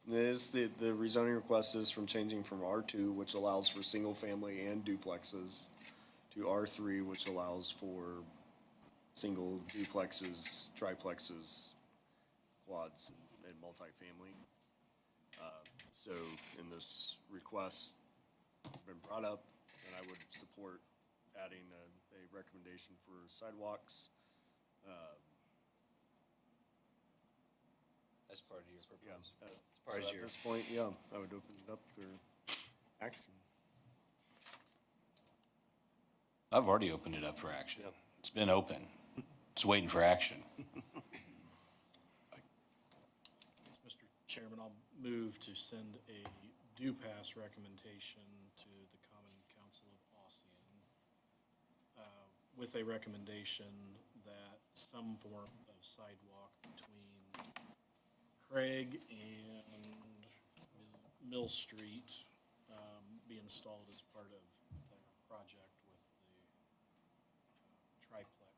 the rezoning request is changing from R2, which allows for single-family and duplexes, to R3, which allows for single duplexes, triplexes, quads, and multifamily. So in this request, it's been brought up, and I would support adding a recommendation for sidewalks. As part of your Yeah, proposal. so at this point, yeah, I would open it up for action. I've already opened it up for action. It's been open. It's waiting for action. Mr. Chairman, I'll move to send a due pass recommendation to the Common Council of Ossian with a recommendation that some form of sidewalk between Craig and Mill Street be installed as part of their project with the triplex.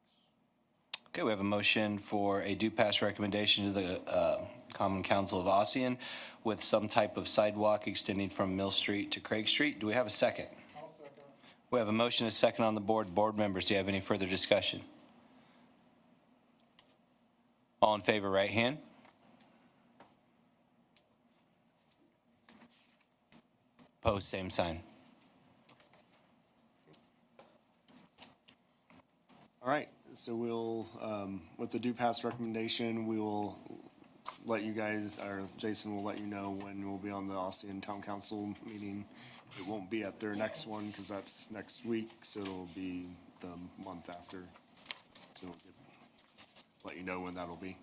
Okay, we have a motion for a due pass recommendation to the Common Council of Ossian with some type of sidewalk extending from Mill Street to Craig Street. Do we have a second? I'll second. We have a motion, a second on the board. Board members, do you have any further discussion? All in favor, right hand? Opposed, same sign. All right, so we'll, with the do pass recommendation, we will let you guys, or Jason will let you know when we'll be on the Ossian Town Council meeting. It won't be at their next one, because that's next week, so it'll be the month after. So we'll let you know when that'll be.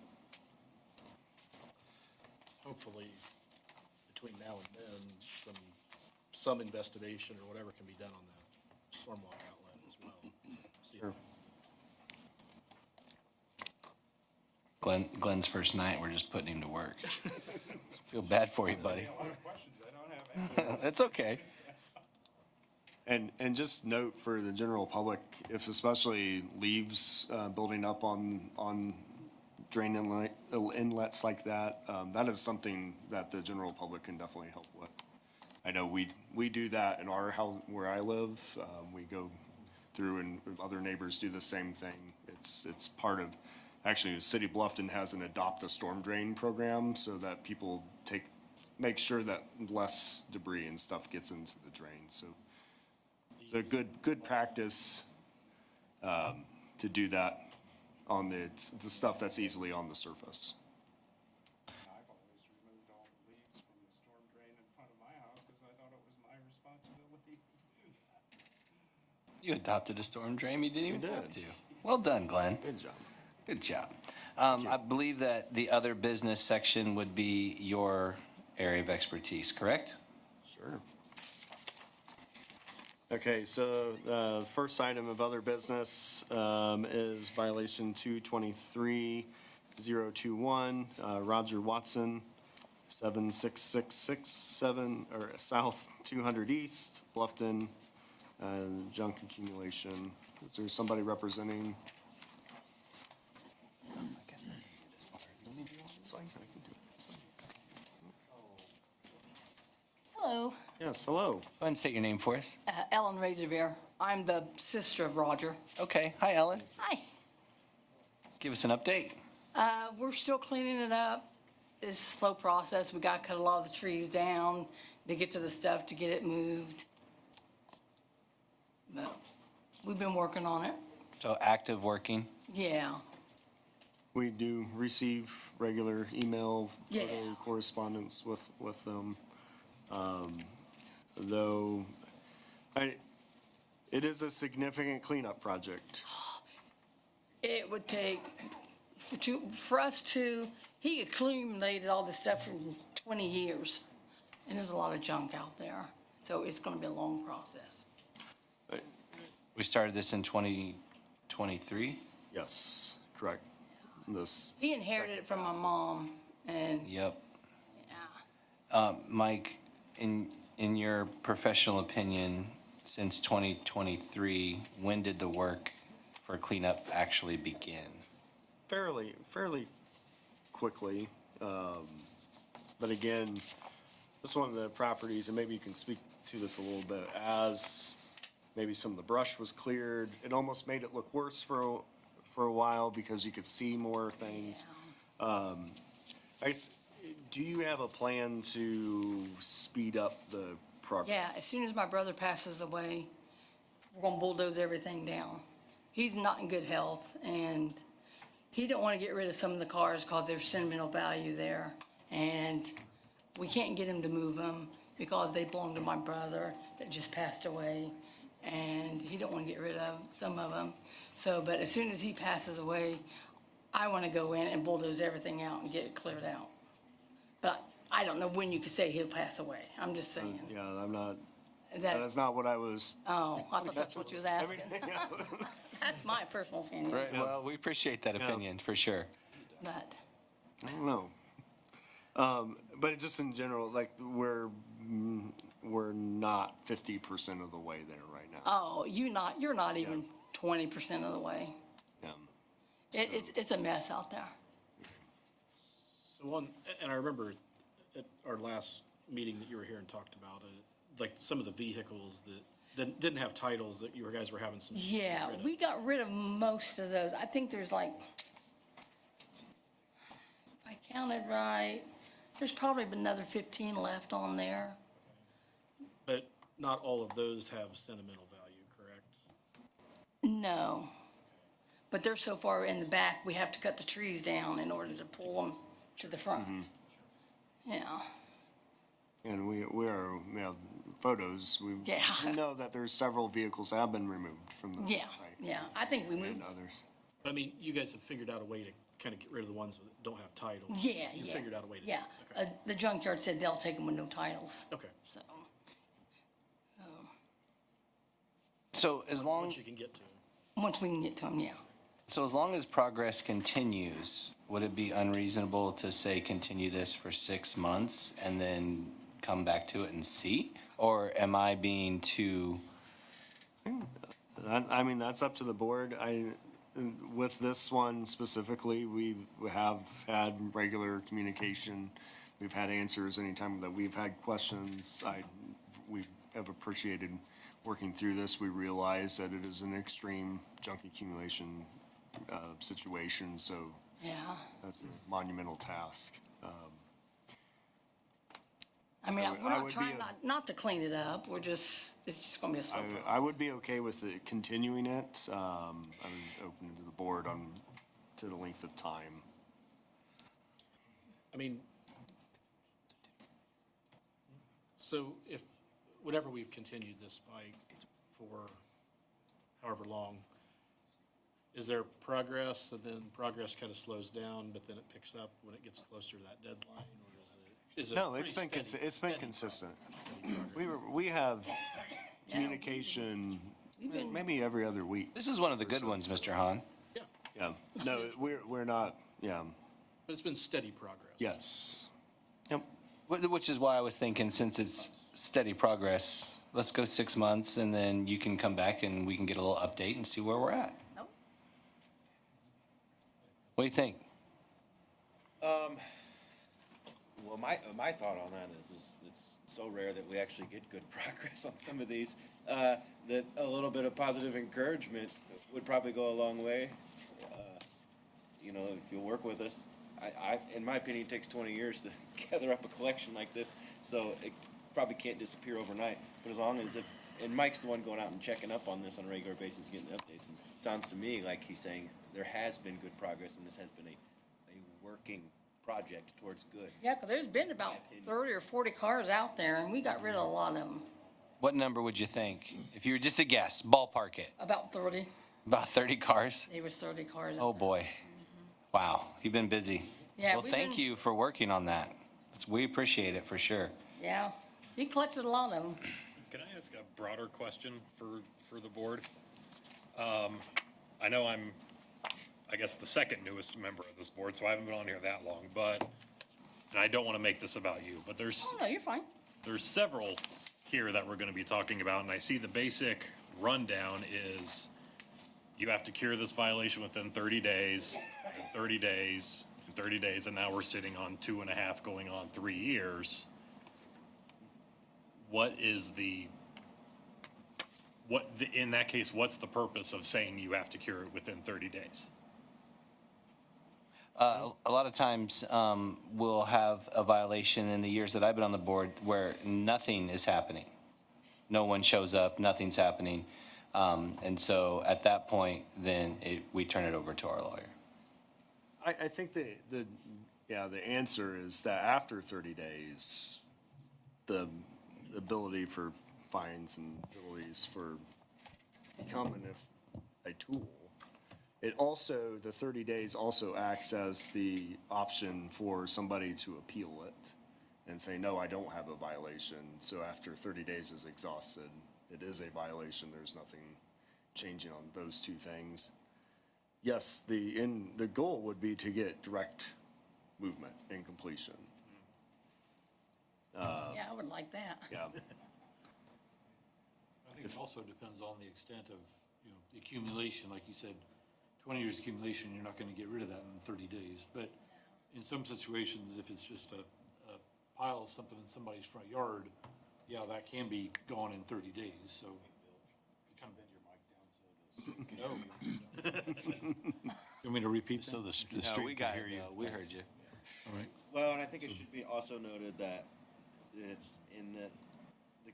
Hopefully, between now and then, some investigation or whatever can be done on the stormwater outlet as well. See if- Sure. Glenn's first night, we're just putting him to work. Feel bad for you, buddy. A lot of questions I don't have answers. It's okay. And just note for the general public, if especially leaves building up on drain inlets like that, that is something that the general public can definitely help with. I know we do that in our house where I live. We go through and other neighbors do the same thing. It's part of, actually, City of Bluffton has an adopt a storm drain program so that people make sure that less debris and stuff gets into the drain. So it's a good practice to do that on the stuff that's easily on the surface. I've always removed all the leaves from the storm drain in front of my house because I thought it was my responsibility to do that. You adopted a storm drain, you didn't even We have did. to. Well done, Glenn. Good job. Good job. I believe that the other business section would be your area of expertise, correct? Sure. Okay, so the first item of other business is violation 223-021, Roger Watson, 76667, or South 200 East, Bluffton, junk accumulation. Is there somebody representing? Hello, Yes, hello. Go ahead and state your name for us. Ellen Razorbeer. I'm the sister of Roger. Okay, hi, Ellen. Hi. Give us an update. We're still cleaning it up. It's a slow process. We gotta cut a lot of the trees down to get to the stuff to get it moved. But we've been working on it. So active working. Yeah. We do receive regular email, photo Yeah. correspondence with them. Though, it is a significant cleanup project. It would take, for us to, he accumulated all this stuff for 20 years. And there's a lot of junk out there. So it's gonna be a long process. We started this in 2023. Yes, correct. This, He inherited it from my mom and, Yep. yeah. Mike, in your professional opinion, since 2023, when did the work for cleanup actually begin? fairly quickly. But again, this is one of the properties, and maybe you can speak to this a little bit, as maybe some of the brush was cleared, it almost made it look worse for a while because you could see more things. Do you have a plan to speed up the progress? Yeah, as soon as my brother passes away, we're gonna bulldoze everything down. He's not in good health, and he don't wanna get rid of some of the cars because there's sentimental value there. And we can't get him to move them because they belong to my brother that just passed away. And he don't wanna get rid of some of them. So, but as soon as he passes away, I wanna go in and bulldoze everything out and get it cleared out. But I don't know when you could say he'll pass away. I'm just saying. Yeah, I'm not, That- that is not what I was. Oh, I thought that's what you was asking. That's my personal opinion, Right, well, we appreciate that opinion, for sure. but I don't know. But just in general, like, we're not 50% of the way there right now. oh, you're not even 20% of the way. Yeah. It's a mess out there. So one, and I remember at our last meeting that you were here and talked about it, like some of the vehicles that didn't have titles that you guys were having some. Yeah, rid of. we got rid of most of those. I think there's like, if I counted right, there's probably another 15 left on there. But not all of those have sentimental value, correct? No. but they're so far in the back, we have to cut the trees down in order to pull them to the front. Yeah, And we have photos, Yeah. we know that there's several vehicles have been removed from the yeah, site. yeah. I think we moved, And others. But I mean, you guys have figured out a way to kind of get rid of the ones that don't have titles. yeah, You yeah. figured out a way to. Yeah, Okay. the junkyard said they'll take them with no titles, Okay. so. So as long, Once you can get to it. Once we can get to them, yeah. so as long as progress continues, would it be unreasonable to say continue this for 6 months and then come back to it and see? Or am I being too, I mean, that's up to the board. With this one specifically, we have had regular communication. We've had answers anytime that we've had questions. We have appreciated working through this. We realize that it is an extreme junk accumulation situation, so Yeah. that's a monumental task. I mean, I we're not would be trying not to clean it up, it's just gonna be a slow process. I would be okay with it continuing it. I'm open to the board to the length of time. I mean, so if, whatever we've continued this by for however long, is there progress and then progress kind of slows down, but then it picks up when it gets closer to that deadline? Or is it No, it's pretty been, steady- it's been steady consistent. progress? We have communication maybe every other week. this is one of the good ones, Mr. Hahn. Yeah, Yeah, no, we're not, yeah, but it's been steady progress. yes. Yep. Which is why I was thinking, since it's steady progress, let's go 6 months and then you can come back and we can get a little update and see where we're at. Nope. What do you think? Well, my thought on that is it's so rare that we actually get good progress on some of these, that a little bit of positive encouragement would probably go a long way. You know, if you'll work with us. In my opinion, it takes 20 years to gather up a collection like this, so it probably can't disappear overnight. But as long as and Mike's the one going out and checking up on this on a regular basis, getting updates. And it sounds to me like he's saying there has been good progress and this has been a working project towards good. Yeah, because there's been about 30 or 40 cars out there, and we got rid of a lot of them, What number would you think? If you were just a guess, ballpark it. about 30. About 30 cars? There was 30 cars out Oh, there. boy. Wow, you've been busy. Yeah, Well, we've thank been- you for working on that. We appreciate it for sure. Yeah, he collected a lot of them. Can I ask a broader question for the board? I know I'm, I guess, the second newest member of this board, so I haven't been on here that long, but, and I don't want to make this about you, but there's Oh, no, you're fine. several here that we're going to be talking about, and I see the basic rundown is you have to cure this violation within 30 days, and 30 days, and 30 days, and now we're sitting on 2.5 going on 3 years. In that case, what's the purpose of saying you have to cure it within 30 days? A lot of times, we'll have a violation in the years that I've been on the board where nothing is happening. No one shows up, nothing's happening. And so at that point, then we turn it over to our lawyer. I think the answer is that after 30 days, the ability for fines and abilities for becoming a tool. It also, the 30 days also acts as the option for somebody to appeal it and say, no, I don't have a violation. So after 30 days is exhausted, it is a violation. There's nothing changing on those two things. Yes, the goal would be to get direct movement and completion. Yeah, I would like that. Yeah. I think it also depends on the extent of, the accumulation, like you said, 20 years accumulation, you're not gonna get rid of that in 30 days. But in some situations, if it's just a pile of something in somebody's front yard, yeah, that can be gone in 30 days, so. Kind of bend your mic down so No. You want me to repeat that? So the No, street we can got hear it, you. though. We heard you. All right. Well, and I think it should be also noted that it's in the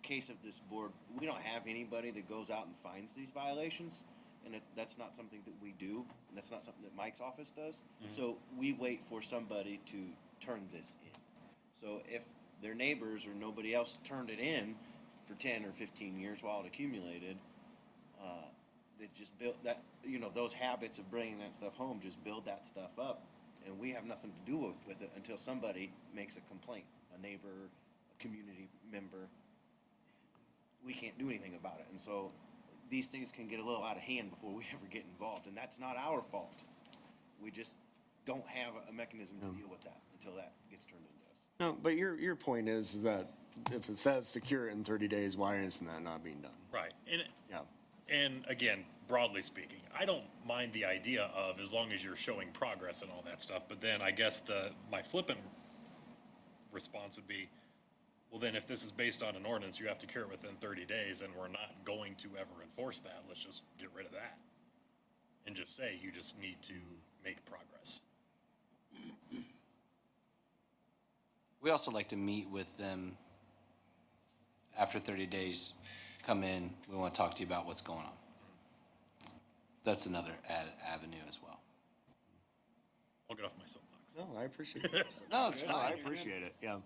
case of this board, we don't have anybody that goes out and finds these violations. and that's not something that we do, and that's not something that Mike's office does. So we wait for somebody to turn this in. So if their neighbors or nobody else turned it in for 10 or 15 years while it accumulated, they just built that, those habits of bringing that stuff home, just build that stuff up, and we have nothing to do with it until somebody makes a complaint, a neighbor, a community member. We can't do anything about it, and so these things can get a little out of hand before we ever get involved, and that's not our fault. We just don't have a mechanism to deal with that until that gets turned into us. No, but your point is that if it says to cure it in 30 days, why isn't that not being done? Right. Yeah. And again, broadly speaking, I don't mind the idea of as long as you're showing progress and all that stuff. But then I guess my flippant response would be, well, then if this is based on an ordinance, you have to cure it within 30 days, and we're not going to ever enforce that. Let's just get rid of that and just say you just need to make progress. We also like to meet with them after 30 days, come in, we want to talk to you about what's going on. That's another avenue as well. I'll get off my soapbox. No, I appreciate it. No, it's No, I fine. appreciate it, yeah.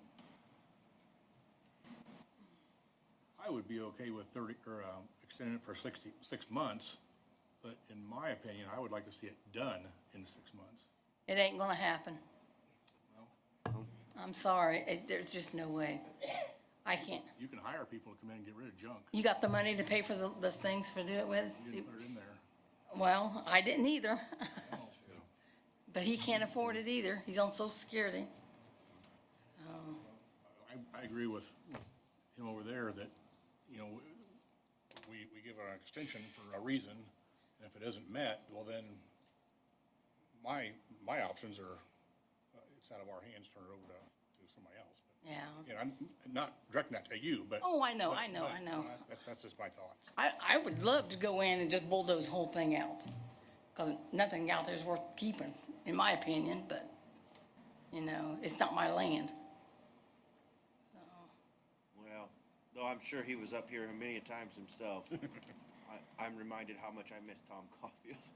I would be okay with extending it for 6 months, but in my opinion, I would like to see it done in 6 months. It ain't gonna happen. I'm sorry, there's just no way. I can't. You can hire people to come in and get rid of junk. You got the money to pay for those things to do it with? You didn't put it in there. Well, I didn't either. But he can't afford it either. He's on Social Security. I agree with him over there that, we give an extension for a reason, and if it isn't met, well then, my options are, it's out of our hands, turn it over to somebody else. But, Yeah. I'm not directing that to you, but. Oh, I know, but- I know, but I know. That's just my thoughts. I would love to go in and just bulldoze the whole thing out. Because nothing out there is worth keeping, in my opinion, but, it's not my land. Well, though I'm sure he was up here many a times himself, I'm reminded how much I miss Tom Caulfield.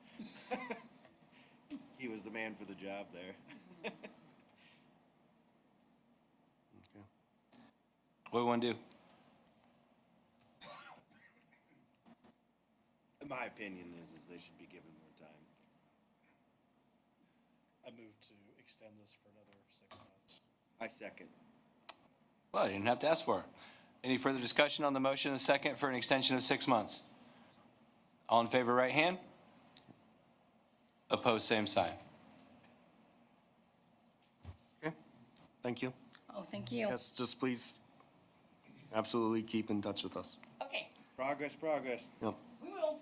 He was the man for the job there. What do we want to do? My opinion is they should be given more time. I move to extend this for another 6 months. I second. Well, I didn't have to ask for it. Any further discussion on the motion and second for an extension of 6 months? All in favor, right hand? Opposed, same sign. Okay, thank you. Oh, thank you. Yes, just please absolutely keep in touch with us. Okay, Progress. Yep. we will.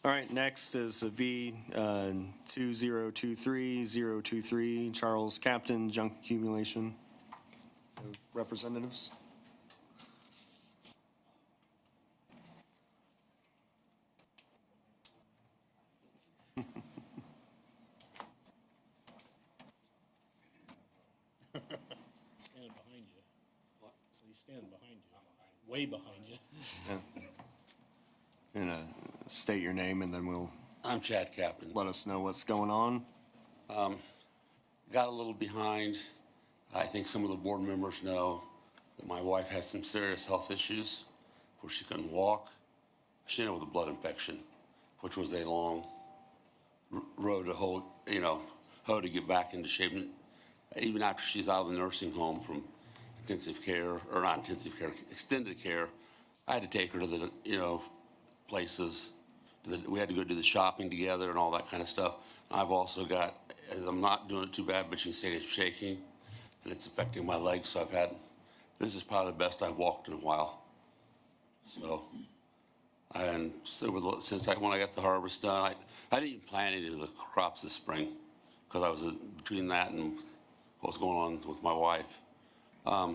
All right, next is a V 2023023, Charles Captain, junk accumulation. Representatives? Standing behind you. So he's standing behind you, way behind you. And state your name and then we'll I'm Chad Captain. let us know what's going on. Got a little behind. I think some of the board members know that my wife has some serious health issues where she couldn't walk. She ended up with a blood infection, which was a long road to hold, hoe to get back into shape. Even after she's out of the nursing home from intensive care, or not intensive care, extended care, I had to take her to the, places. We had to go do the shopping together and all that kind of stuff. And I've also got, as I'm not doing it too bad, but you can say it's shaking and it's affecting my legs. So this is probably the best I've walked in a while. So, when I got the harvest done, I didn't even plant any of the crops this spring because I was between that and what's going on with my wife. I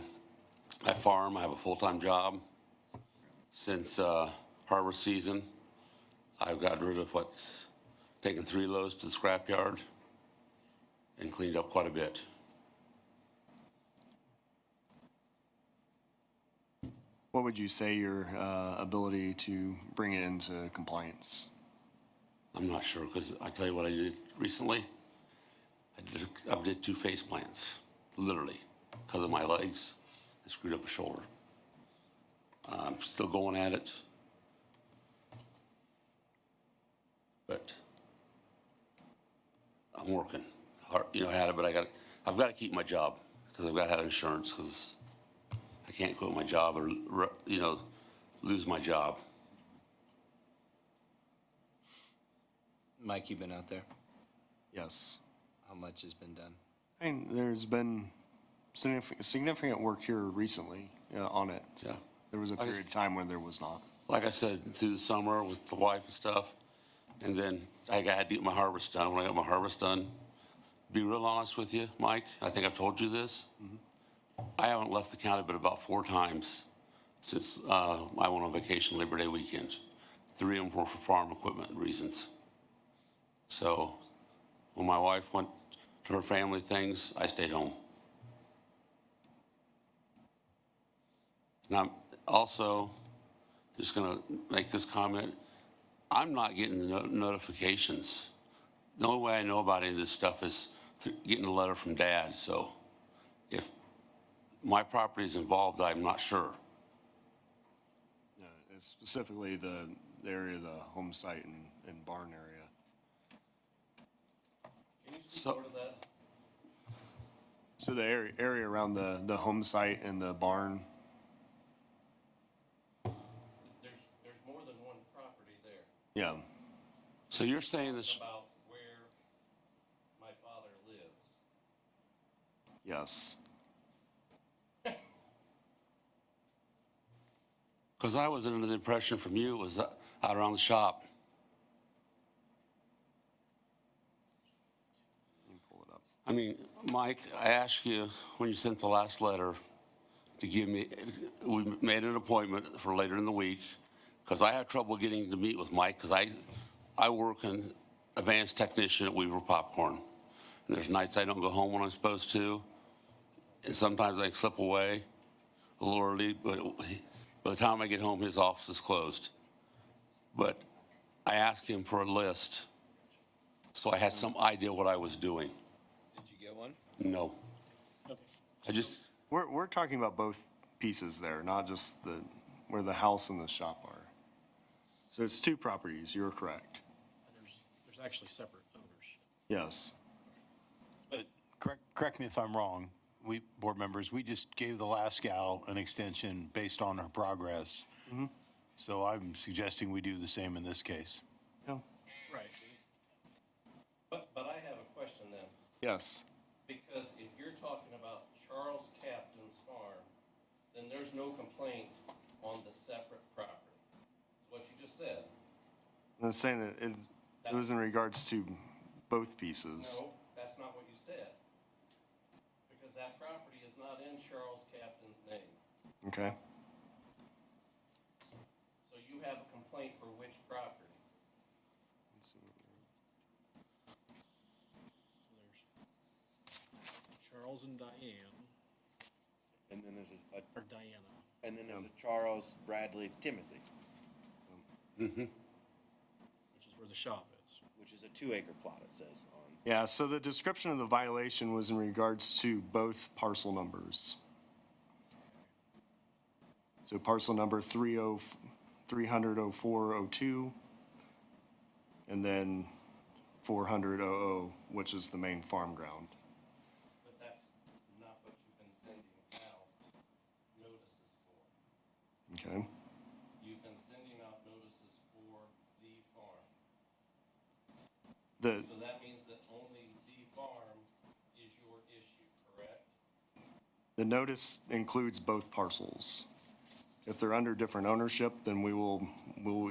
farm, I have a full-time job. Since harvest season, I've gotten rid of taken 3 loads to the scrapyard and cleaned up quite a bit. What would you say your ability to bring it into compliance I'm not sure, because I tell you what I did recently. I did 2 face plants, literally, because of my legs. I screwed up a shoulder. I'm still going at it. But I'm working hard, at it, but I've got to keep my job, because I've got to have insurance, because I can't quit my job or, lose my job. Mike, you've been out there. Yes. How much has been done? I mean, there's been significant work here recently on it. Yeah. There was a period of time when there was not. Like I said, through the summer with the wife and stuff, and then I had to get my harvest done. When I got my harvest done, to be real honest with you, Mike, I think I've told you this. I haven't left the county but about 4 times since I went on vacation Labor Day weekend. 3 of them were for farm equipment reasons. So when my wife went to her family things, I stayed home. And I'm also just going to make this comment. I'm not getting the notifications. The only way I know about any of this stuff is getting a letter from Dad. So if my property is involved, I'm not sure. Yeah, it's specifically the area, the home site and barn area. Can you speak more to that? So the area around the home site and the barn. There's more than one property there. Yeah. So you're saying this? About where my father lives. Yes. Because I was under the impression from you it was out around the shop. Let me pull it up. I mean, Mike, I asked you when you sent the last letter to give me, we made an appointment for later in the week because I had trouble getting to meet with Mike because I work in advanced technician at Weaver Popcorn. And there's nights I don't go home when I'm supposed to. And sometimes I slip away a little early, but by the time I get home, his office is closed. But I asked him for a list so I had some idea what I was doing. Did you get one? No. Okay. I just, We're talking about both pieces there, not just where the house and the shop are. So it's 2 properties, you're correct. And there's actually separate ownership. Yes. But correct me if I'm wrong, we, board members, we just gave the last gal an extension based on her progress. So I'm suggesting we do the same in this case. Yeah. Right. But I have a question then. Yes. Because if you're talking about Charles Captain's farm, then there's no complaint on the separate property. Is what you just said. I was saying that it was in regards to both pieces. No, that's not what you said. Because that property is not in Charles Captain's name. Okay. So you have a complaint for which property? Charles and Diane, And then there's or Diana. and then there's a Charles, Bradley, Timothy, Which is where the shop is. which is a 2-acre plot, it says on. Yeah, so the description of the violation was in regards to both parcel numbers. So parcel number 3000402, and then 40000, which is the main farm ground. But that's not what you've been sending out notices for. Okay? You've been sending out notices for the farm. The, So that means that only the farm is your issue, correct? the notice includes both parcels. If they're under different ownership, then we'll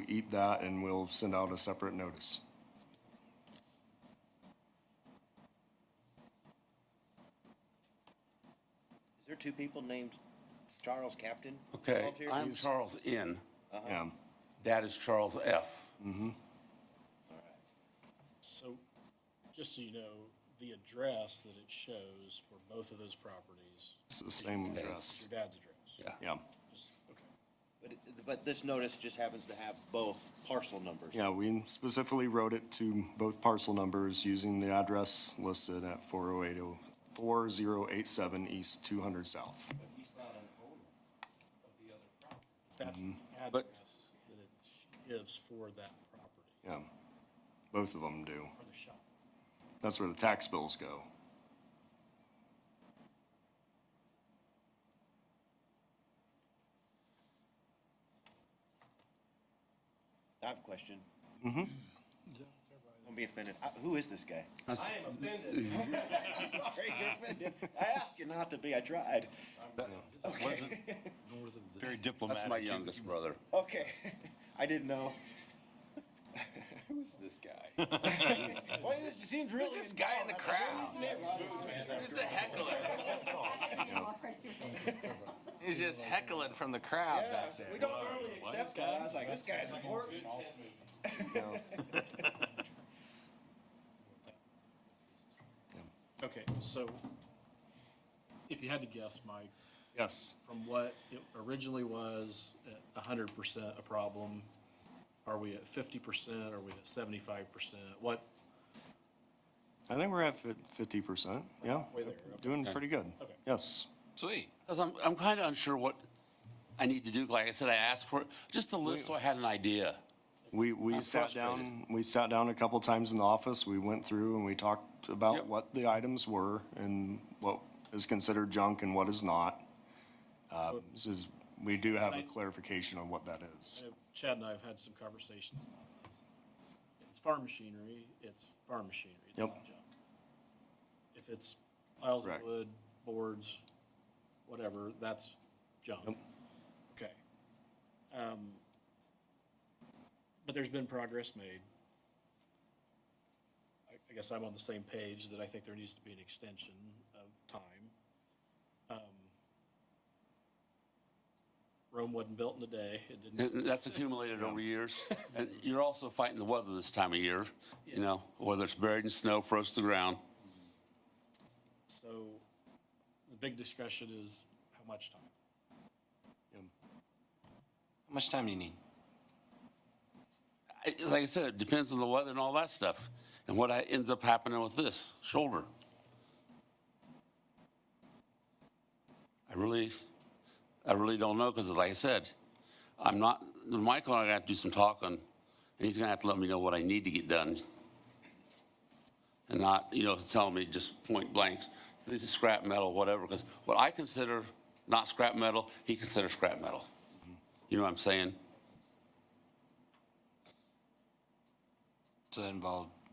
eat that and we'll send out a separate notice. Is there 2 people named Charles Captain? okay, involved here? I'm Charles N. Yeah. Dad is Charles F. So, just so you know, the address that it shows for both of those properties It's the same is address. your dad's address. Yeah. Just, okay. But this notice just happens to have both parcel numbers. Yeah, we specifically wrote it to both parcel numbers using the address listed at 4087 East 200 South. That's the But- address that it gives for that property, Yeah, both of them do. for the shop. That's where the tax bills go. I have a question. Don't be offended. Who is this guy? I am offended. Sorry, you're offended. I asked you not to be. I tried. Okay. Very diplomatic. That's my youngest brother. Okay. I didn't know. Who's this guy? Well, he seems really. Who's this guy in the crowd? Who's the heckler? He's just heckling from the crowd back there. We don't normally accept that. I was like, this guy's important. Okay, so if you had to guess, Mike, Yes. from what it originally was, at 100% a problem, are we at 50%? Are we at 75%? What? I think we're at 50%. Yeah, Way there, okay. doing pretty good. Okay. Yes. Sweet. Because I'm kind of unsure what I need to do. Like I said, I asked for it, just a list so I had an idea. We I'm sat down, we sat down a couple times in the office, we went through and we talked about Yep. what the items were and what is considered junk and what is not. We do have a clarification on what that is. Chad and I have had some conversations. If it's farm machinery, it's farm machinery. It's Yep. not junk. If it's piles of Correct. wood, boards, whatever, that's junk. Yep. Okay. But there's been progress made. I guess I'm on the same page that I think there needs to be an extension of time. Rome wasn't built in a day. It didn't. And that's accumulated over years. And you're also fighting the weather this time of year, you know, whether it's buried in snow, froze to the ground. So the big discussion is how much time? How much time do you need? Like I said, it depends on the weather and all that stuff. And what ends up happening with this shoulder. I really don't know, because like I said, Michael and I are gonna have to do some talking, and he's gonna have to let me know what I need to get done. And not, telling me just point blanks, this is scrap metal, whatever, because what I consider not scrap metal, he considers scrap metal. You know what I'm saying? So that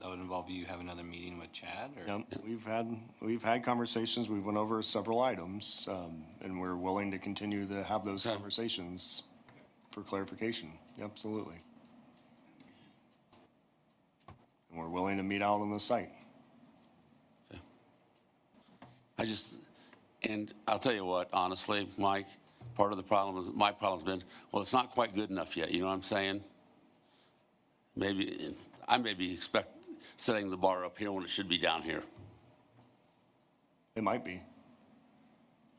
would involve you having another meeting with Chad, or? Yeah, we've had conversations, we went over several items, and we're willing to continue to have those conversations for clarification. Absolutely. And we're willing to meet out on the site. And I'll tell you what, honestly, Mike, part of the problem is, my problem's been, well, it's not quite good enough yet, you know what I'm saying? I maybe expect setting the bar up here when it should be down here. It might be.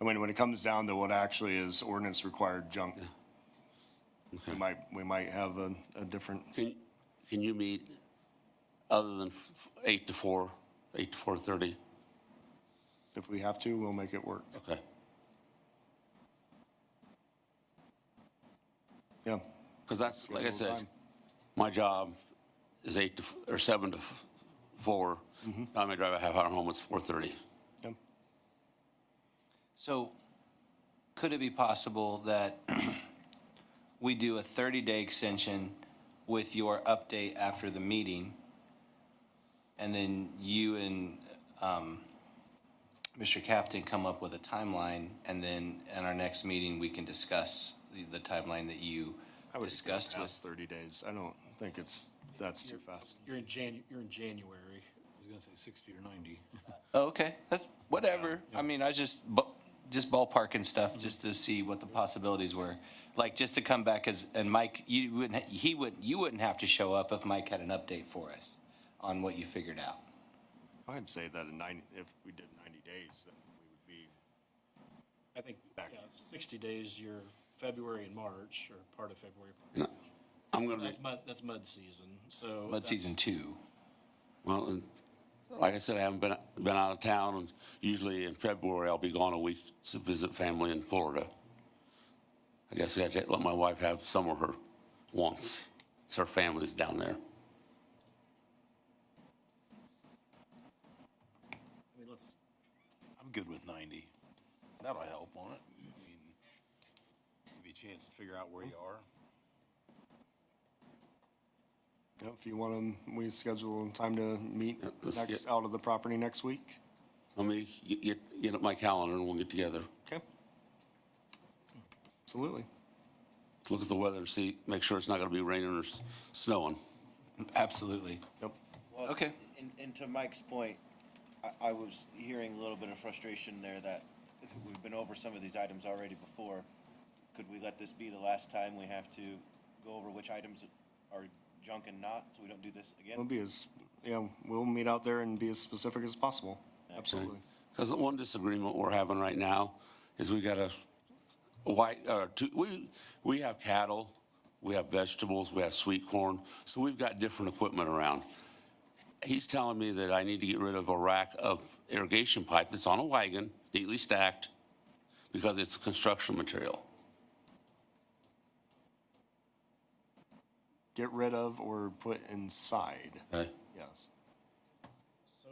I mean, when it comes down to what actually is ordinance required junk, Okay. we might have a different, Can you meet other than 8 to 4, 8 to 4:30? if we have to, we'll make it work. Okay. Yeah. Because that's, like I Scheduled said, time. my job is 7 to 4. Time I drive a half hour home, it's 4:30. Yeah. So could it be possible that we do a 30-day extension with your update after the meeting? And then you and Mr. Captain come up with a timeline, and then in our next meeting, we can discuss the timeline that you I would discussed with. past 30 days. I don't think that's too fast. You're in January. I was gonna say 60 or 90. Oh, okay, that's, whatever. I mean, I was just ballparking stuff just to see what the possibilities were. Like, just to come back and Mike, you wouldn't have to show up if Mike had an update for us on what you figured out. I'd say that if we did 90 days, then we would be I think, back. yeah, 60 days, you're February and March, or part of February. You know, I'm gonna be, That's mud season, so. Mud season 2. well, and like I said, I haven't been out of town, and usually in February, I'll be gone a week to visit family in Florida. I guess I have to let my wife have some of her wants. It's her family's down there. I mean, I'm good with 90. That'll help on it. I mean, give you a chance to figure out where you are. Yep, if you want to, we schedule time to meet let's next, get- out of the property next week. Let me get up my calendar and we'll get together. Okay. Absolutely. Let's look at the weather and see, make sure it's not gonna be raining or snowing. Absolutely. Yep. Well, Okay. And to Mike's point, I was hearing a little bit of frustration there that we've been over some of these items already before. Could we let this be the last time we have to go over which items are junk and not, so we don't do this We'll again? be as, yeah, we'll meet out there and be as specific as possible. Absolutely. Because the one disagreement we're having right now is we got we have cattle, we have vegetables, we have sweet corn, so we've got different equipment around. He's telling me that I need to get rid of a rack of irrigation pipe that's on a wagon, neatly stacked, because it's construction material. Get rid of or put inside. Okay? Yes. So,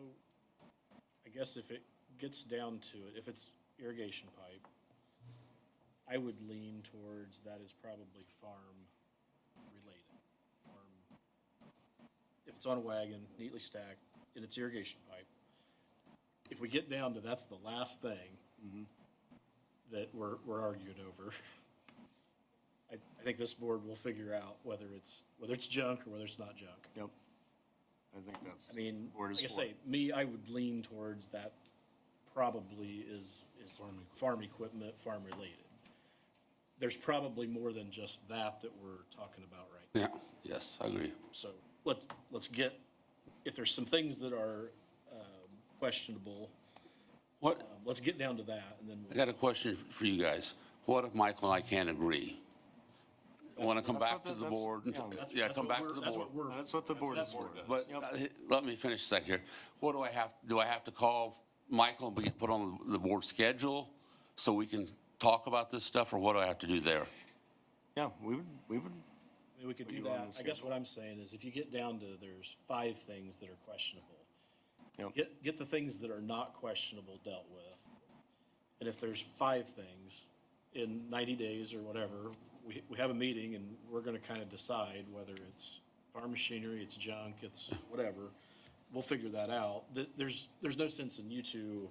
I guess if it gets down to it, if it's irrigation pipe, I would lean towards that is probably farm related. If it's on a wagon, neatly stacked, and it's irrigation pipe, if we get down to that's the last thing that we're arguing over, I think this board will figure out whether it's junk or whether it's not junk. Yep. I think that's. I mean, board is like I for. say, me, I would lean towards that probably is farm equipment, farm related. There's probably more than just that we're talking about right now. Yeah, yes, I agree. So let's get, if there's some things that are questionable, let's get down to that and then I got a question for you guys. What if Michael and I can't agree? Want to come That's back what to the that's- board? yeah, Yeah, come back to the board. That's what the board is for. But let me finish a second here. What do I have to call Michael and be put on the board schedule so we can talk about this stuff, or what do I have to do there? Yeah, we would. I mean, we could Put do you on that. the I guess schedule. what I'm saying is if you get down to there's 5 things that are questionable, Yep. get the things that are not questionable dealt with. And if there's 5 things in 90 days or whatever, we have a meeting and we're gonna kind of decide whether it's farm machinery, it's junk, it's whatever. We'll figure that out. There's no sense in you two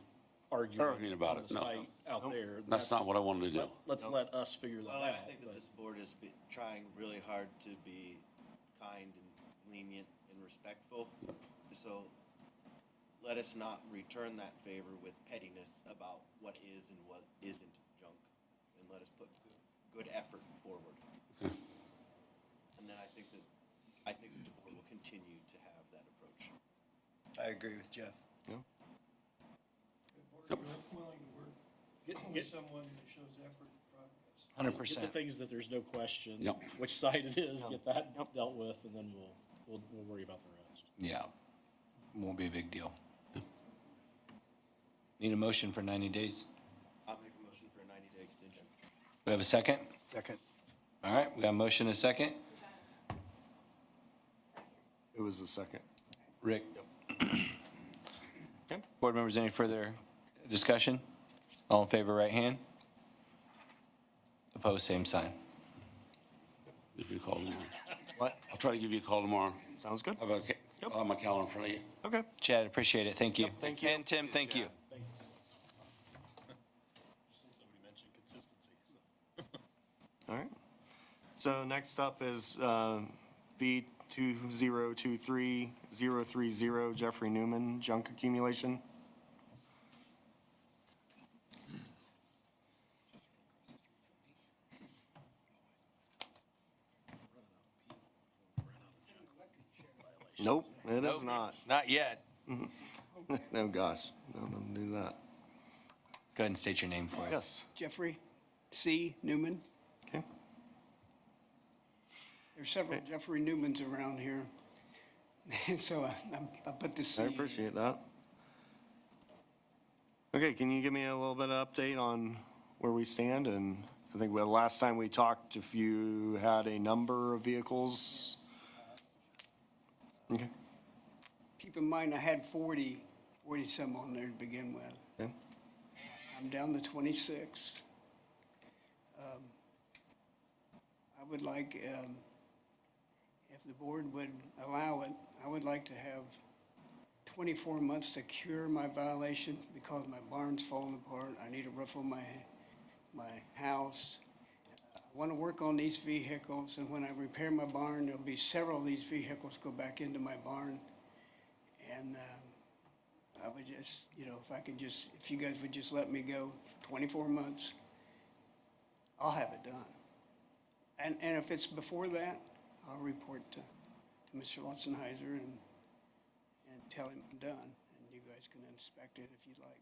arguing about on it, the no. site out there. That's not what I wanted to do. Let's let us figure that Well, out. I think that but- this board is trying really hard to be kind and lenient and respectful. So let us not return that favor with pettiness about what is and what isn't junk. And let us put good effort forward. And then I think that the board will continue to have that approach. I agree with Jeff. Yeah. We're willing to work Get- with someone that shows effort and progress. 100%. Get the things that there's no question. Yep. Which side it is, get that dealt with, and then we'll worry about the rest. Yeah. Won't be a big deal. Need a motion for 90 days. I'll make a motion for a 90-day extension. We have a second? Second. All right, we got a motion and a second. It was the second. Rick? Okay. Board members, any further discussion? All in favor, right hand. Opposed, same sign. Give you a call tomorrow. What? I'll try to give you a call tomorrow. Sounds good. I'll have my calendar in front of you. Okay. Chad, appreciate it. Thank you. Yep, thank you. And Tim, thank you. Somebody mentioned consistency. All right. So next up is B2023030 Jeffrey Newman, junk accumulation. Nope, it is not. Not yet. Oh, gosh. No, don't do that. Go ahead and state your name for us. Yes. Jeffrey C. Newman, There's several Jeffrey Newmans around here. And so I put this. I appreciate that. Okay, can you give me a little bit of update on where we stand? And I think the last time we talked, if you had a number of vehicles. Okay. Keep in mind, I had 40 some on there to begin with. Okay. I'm down to 26. I would like, if the board would allow it, I would like to have 24 months to cure my violation because my barn's falling apart. I need a roof on my house. I want to work on these vehicles, and when I repair my barn, there'll be several of these vehicles go back into my barn. And I would just, if you guys would just let me go for 24 months, I'll have it done. And if it's before that, I'll report to Mr. Lutzenheiser and tell him I'm done, and you guys can inspect it if you'd like.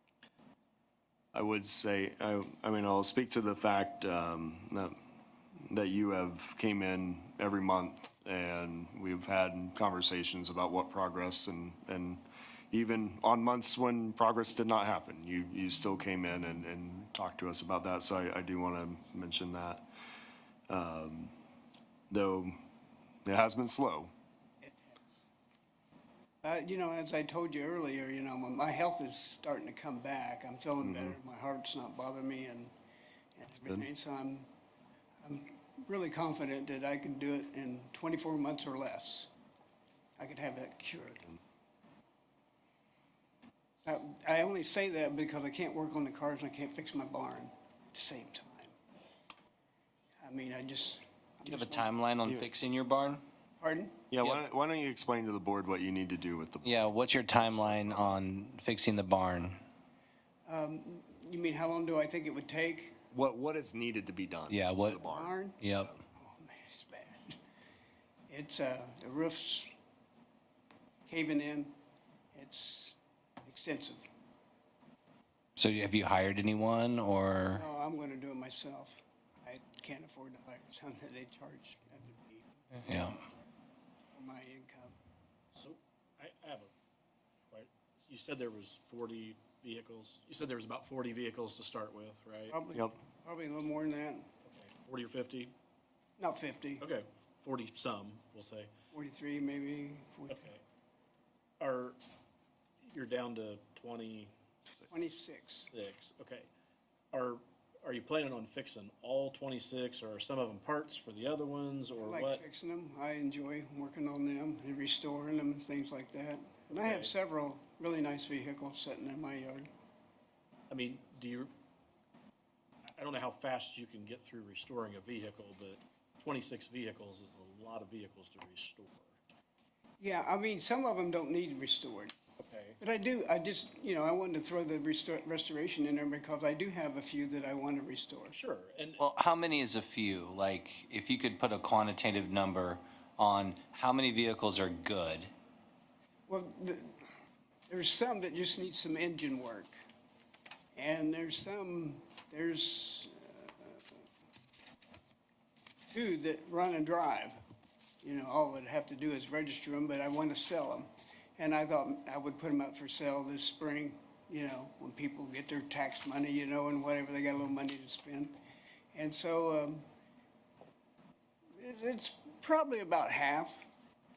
I would say, I mean, I'll speak to the fact that you have came in every month and we've had conversations about what progress and even on months when progress did not happen, you still came in and talked to us about that. So I do want to mention that. Though it has been slow. As I told you earlier, my health is starting to come back. I'm feeling better. My heart's not bothering me and everything. So I'm really confident that I can do it in 24 months or less. I could have that cured. I only say that because I can't work on the cars and I can't fix my barn at the same time. I mean, Do you have a timeline on fixing your barn? Pardon? Yeah, why don't you explain to the board what you need to do with the barn? Yeah, what's your timeline on fixing the barn? You mean how long do I think it would take? What is needed to be done? Yeah, to what? the barn? Barn? Yep. Oh, man, it's bad. It's, the roof's caving in. It's extensive. So have you hired anyone or? No, I'm gonna do it myself. I can't afford to hire someone that they charge at the beat Yeah. for my income. So I have you said there was 40 vehicles. You said there was about 40 vehicles to start with, right? Probably, Yep. probably a little more than that. Okay, 40 or 50? Not 50. Okay, 40 some, we'll say. 43, maybe 40. Okay. You're down to 26. 26. Okay. Are you planning on fixing all 26, or are some of them parts for the other ones, or I like what? fixing them. I enjoy working on them and restoring them and things like that. And I Okay. have several really nice vehicles sitting in my yard. I mean, I don't know how fast you can get through restoring a vehicle, but 26 vehicles is a lot of vehicles to restore. Yeah, I mean, some of them don't need restored. Okay. But I wanted to throw the restoration in there because I do have a few that I want to restore. Sure. And Well, how many is a few? Like, if you could put a quantitative number on how many vehicles are good? Well, there's some that just need some engine work. And there's two that run and drive. All I'd have to do is register them, but I want to sell them. And I thought I would put them up for sale this spring, when people get their tax money, and whatever, they got a little money to spend. And so it's probably about half.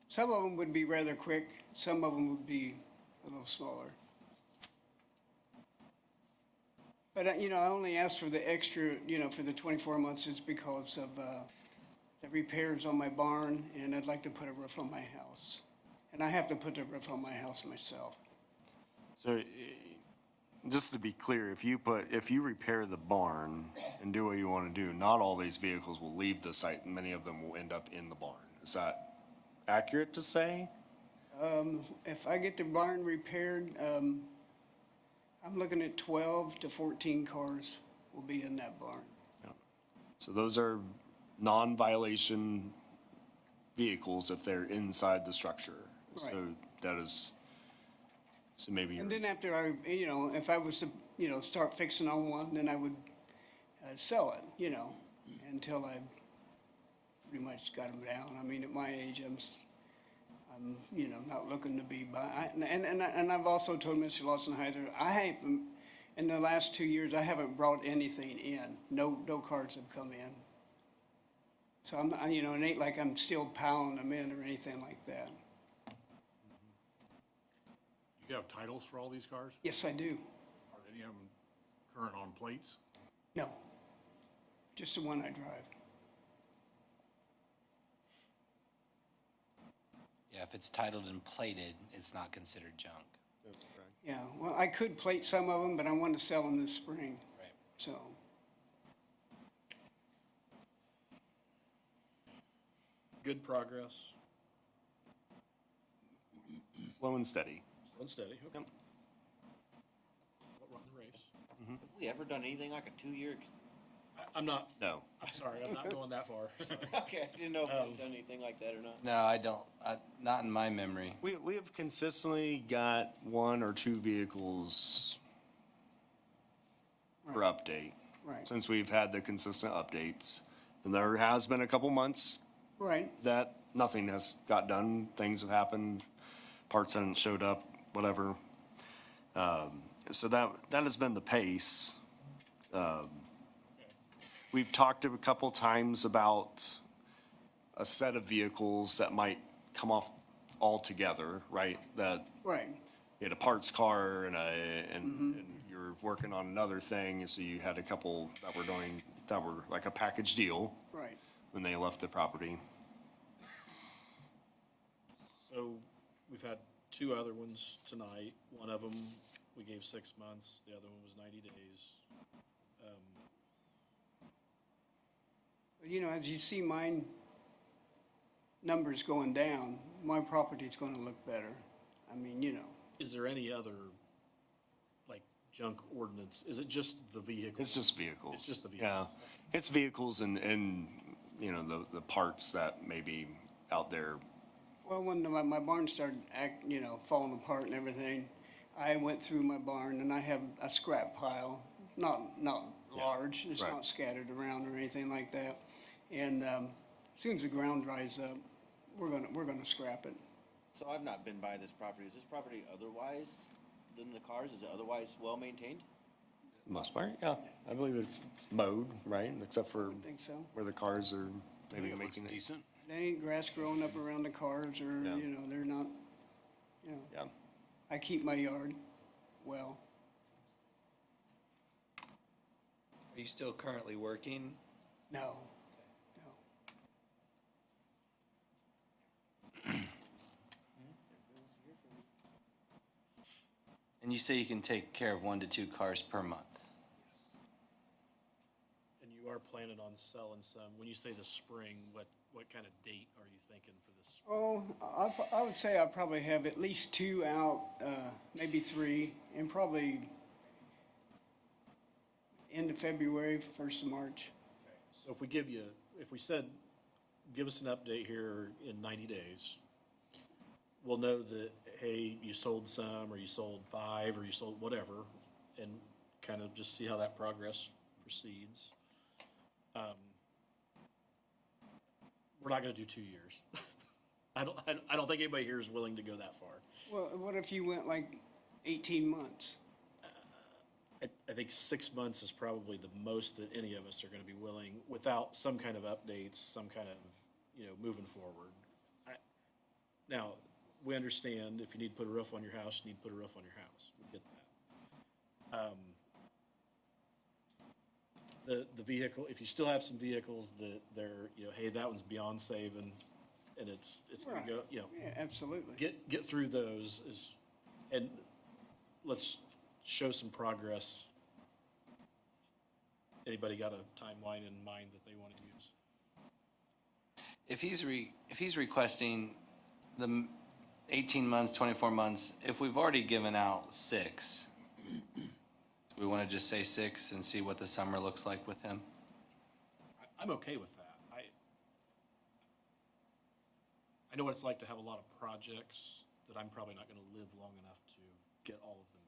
Some of them would be rather quick. Some of them would be a little smaller. But, I only asked for the extra, for the 24 months is because of the repairs on my barn, and I'd like to put a roof on my house. And I have to put the roof on my house myself. So just to be clear, if you repair the barn and do what you want to do, not all these vehicles will leave the site. Many of them will end up in the barn. Is that accurate to say? If I get the barn repaired, I'm looking at 12 to 14 cars will be in that barn. So those are non-violation vehicles if they're inside the structure. Right. So that is, so maybe. And then after if I was to, start fixing on one, then I would sell it, until I pretty much got them down. I mean, at my age, I'm, you know, not looking to be by, and I've also told Mr. Lawson-Heiser, I haven't, in the last 2 years, I haven't brought anything in. No cars have come in. So you know, it ain't like I'm still piling them in or anything like that. You have titles for all these cars? Yes, I do. Are any of them current on plates? No, just the one I drive. Yeah, if it's titled and plated, it's not considered junk. That's correct. Yeah, well, I could plate some of them, but I want to sell them this spring. Right. So, Good progress, Slow and steady. slow and steady. Okay. Yep. What run the race? Have we ever done anything like a 2-year? I'm not, No. I'm sorry, I'm not going that far. Sorry. Okay, I didn't know if we've done anything like that or not. No, I don't, not in my memory. We have consistently got 1 or 2 vehicles for update. right, Since we've had the consistent updates. And there has been a couple months right, that nothing has got done. Things have happened, parts hadn't showed up, whatever. So that has been the pace. We've talked a couple times about a set of vehicles that might come off altogether, right? That right, you had a parts car and you're working on another thing, so you had a couple that were like a package deal right. when they left the property. So we've had 2 other ones tonight. One of them, we gave 6 months. The other one was 90 days. You know, as you see mine numbers going down, my property's going to look better. I mean, you know, Is there any other, like, junk ordinance? Is it just the vehicle? It's just vehicles. It's just the vehicles. Yeah, it's vehicles and, you know, the parts that may be out there. well, when my barn started falling apart and everything, I went through my barn and I have a scrap pile, not large, it's right. not scattered around or anything like that. And as soon as the ground dries up, we're gonna scrap it. So I've not been by this property. Is this property otherwise than the cars? Is it otherwise well-maintained? Most part, yeah. I believe it's mowed, right? Except for I think so. where the cars are maybe It looks making it. decent. There ain't grass growing up around the cars or, Yeah. you know, they're not, you know, Yeah. I keep my yard well. Are you still currently working? No, no. And you say you can take care of 1 to 2 cars per month? And you are planning on selling some. When you say the spring, what kind of date are you thinking for this? Oh, I would say I probably have at least 2 out, maybe 3, and probably end of February, 1st of March. So if we said, give us an update here in 90 days, we'll know that, hey, you sold some, or you sold 5, or you sold whatever, and kind of just see how that progress proceeds. We're not gonna do 2 years. I don't think anybody here is willing to go that far. Well, what if you went like 18 months? I think 6 months is probably the most that any of us are gonna be willing, without some kind of updates, some kind of, moving forward. Now, we understand if you need to put a roof on your house, you need to put a roof on your house. We get that. The vehicle, if you still have some vehicles that they're, hey, that one's beyond saving, and it's gonna go, Yeah, absolutely. get through those and let's show some progress. Anybody got a timeline in mind that they want to use? If he's requesting the 18 months, 24 months, if we've already given out 6, we want to just say 6 and see what the summer looks like with him? I'm okay with that. I know what it's like to have a lot of projects that I'm probably not going to live long enough to get all of them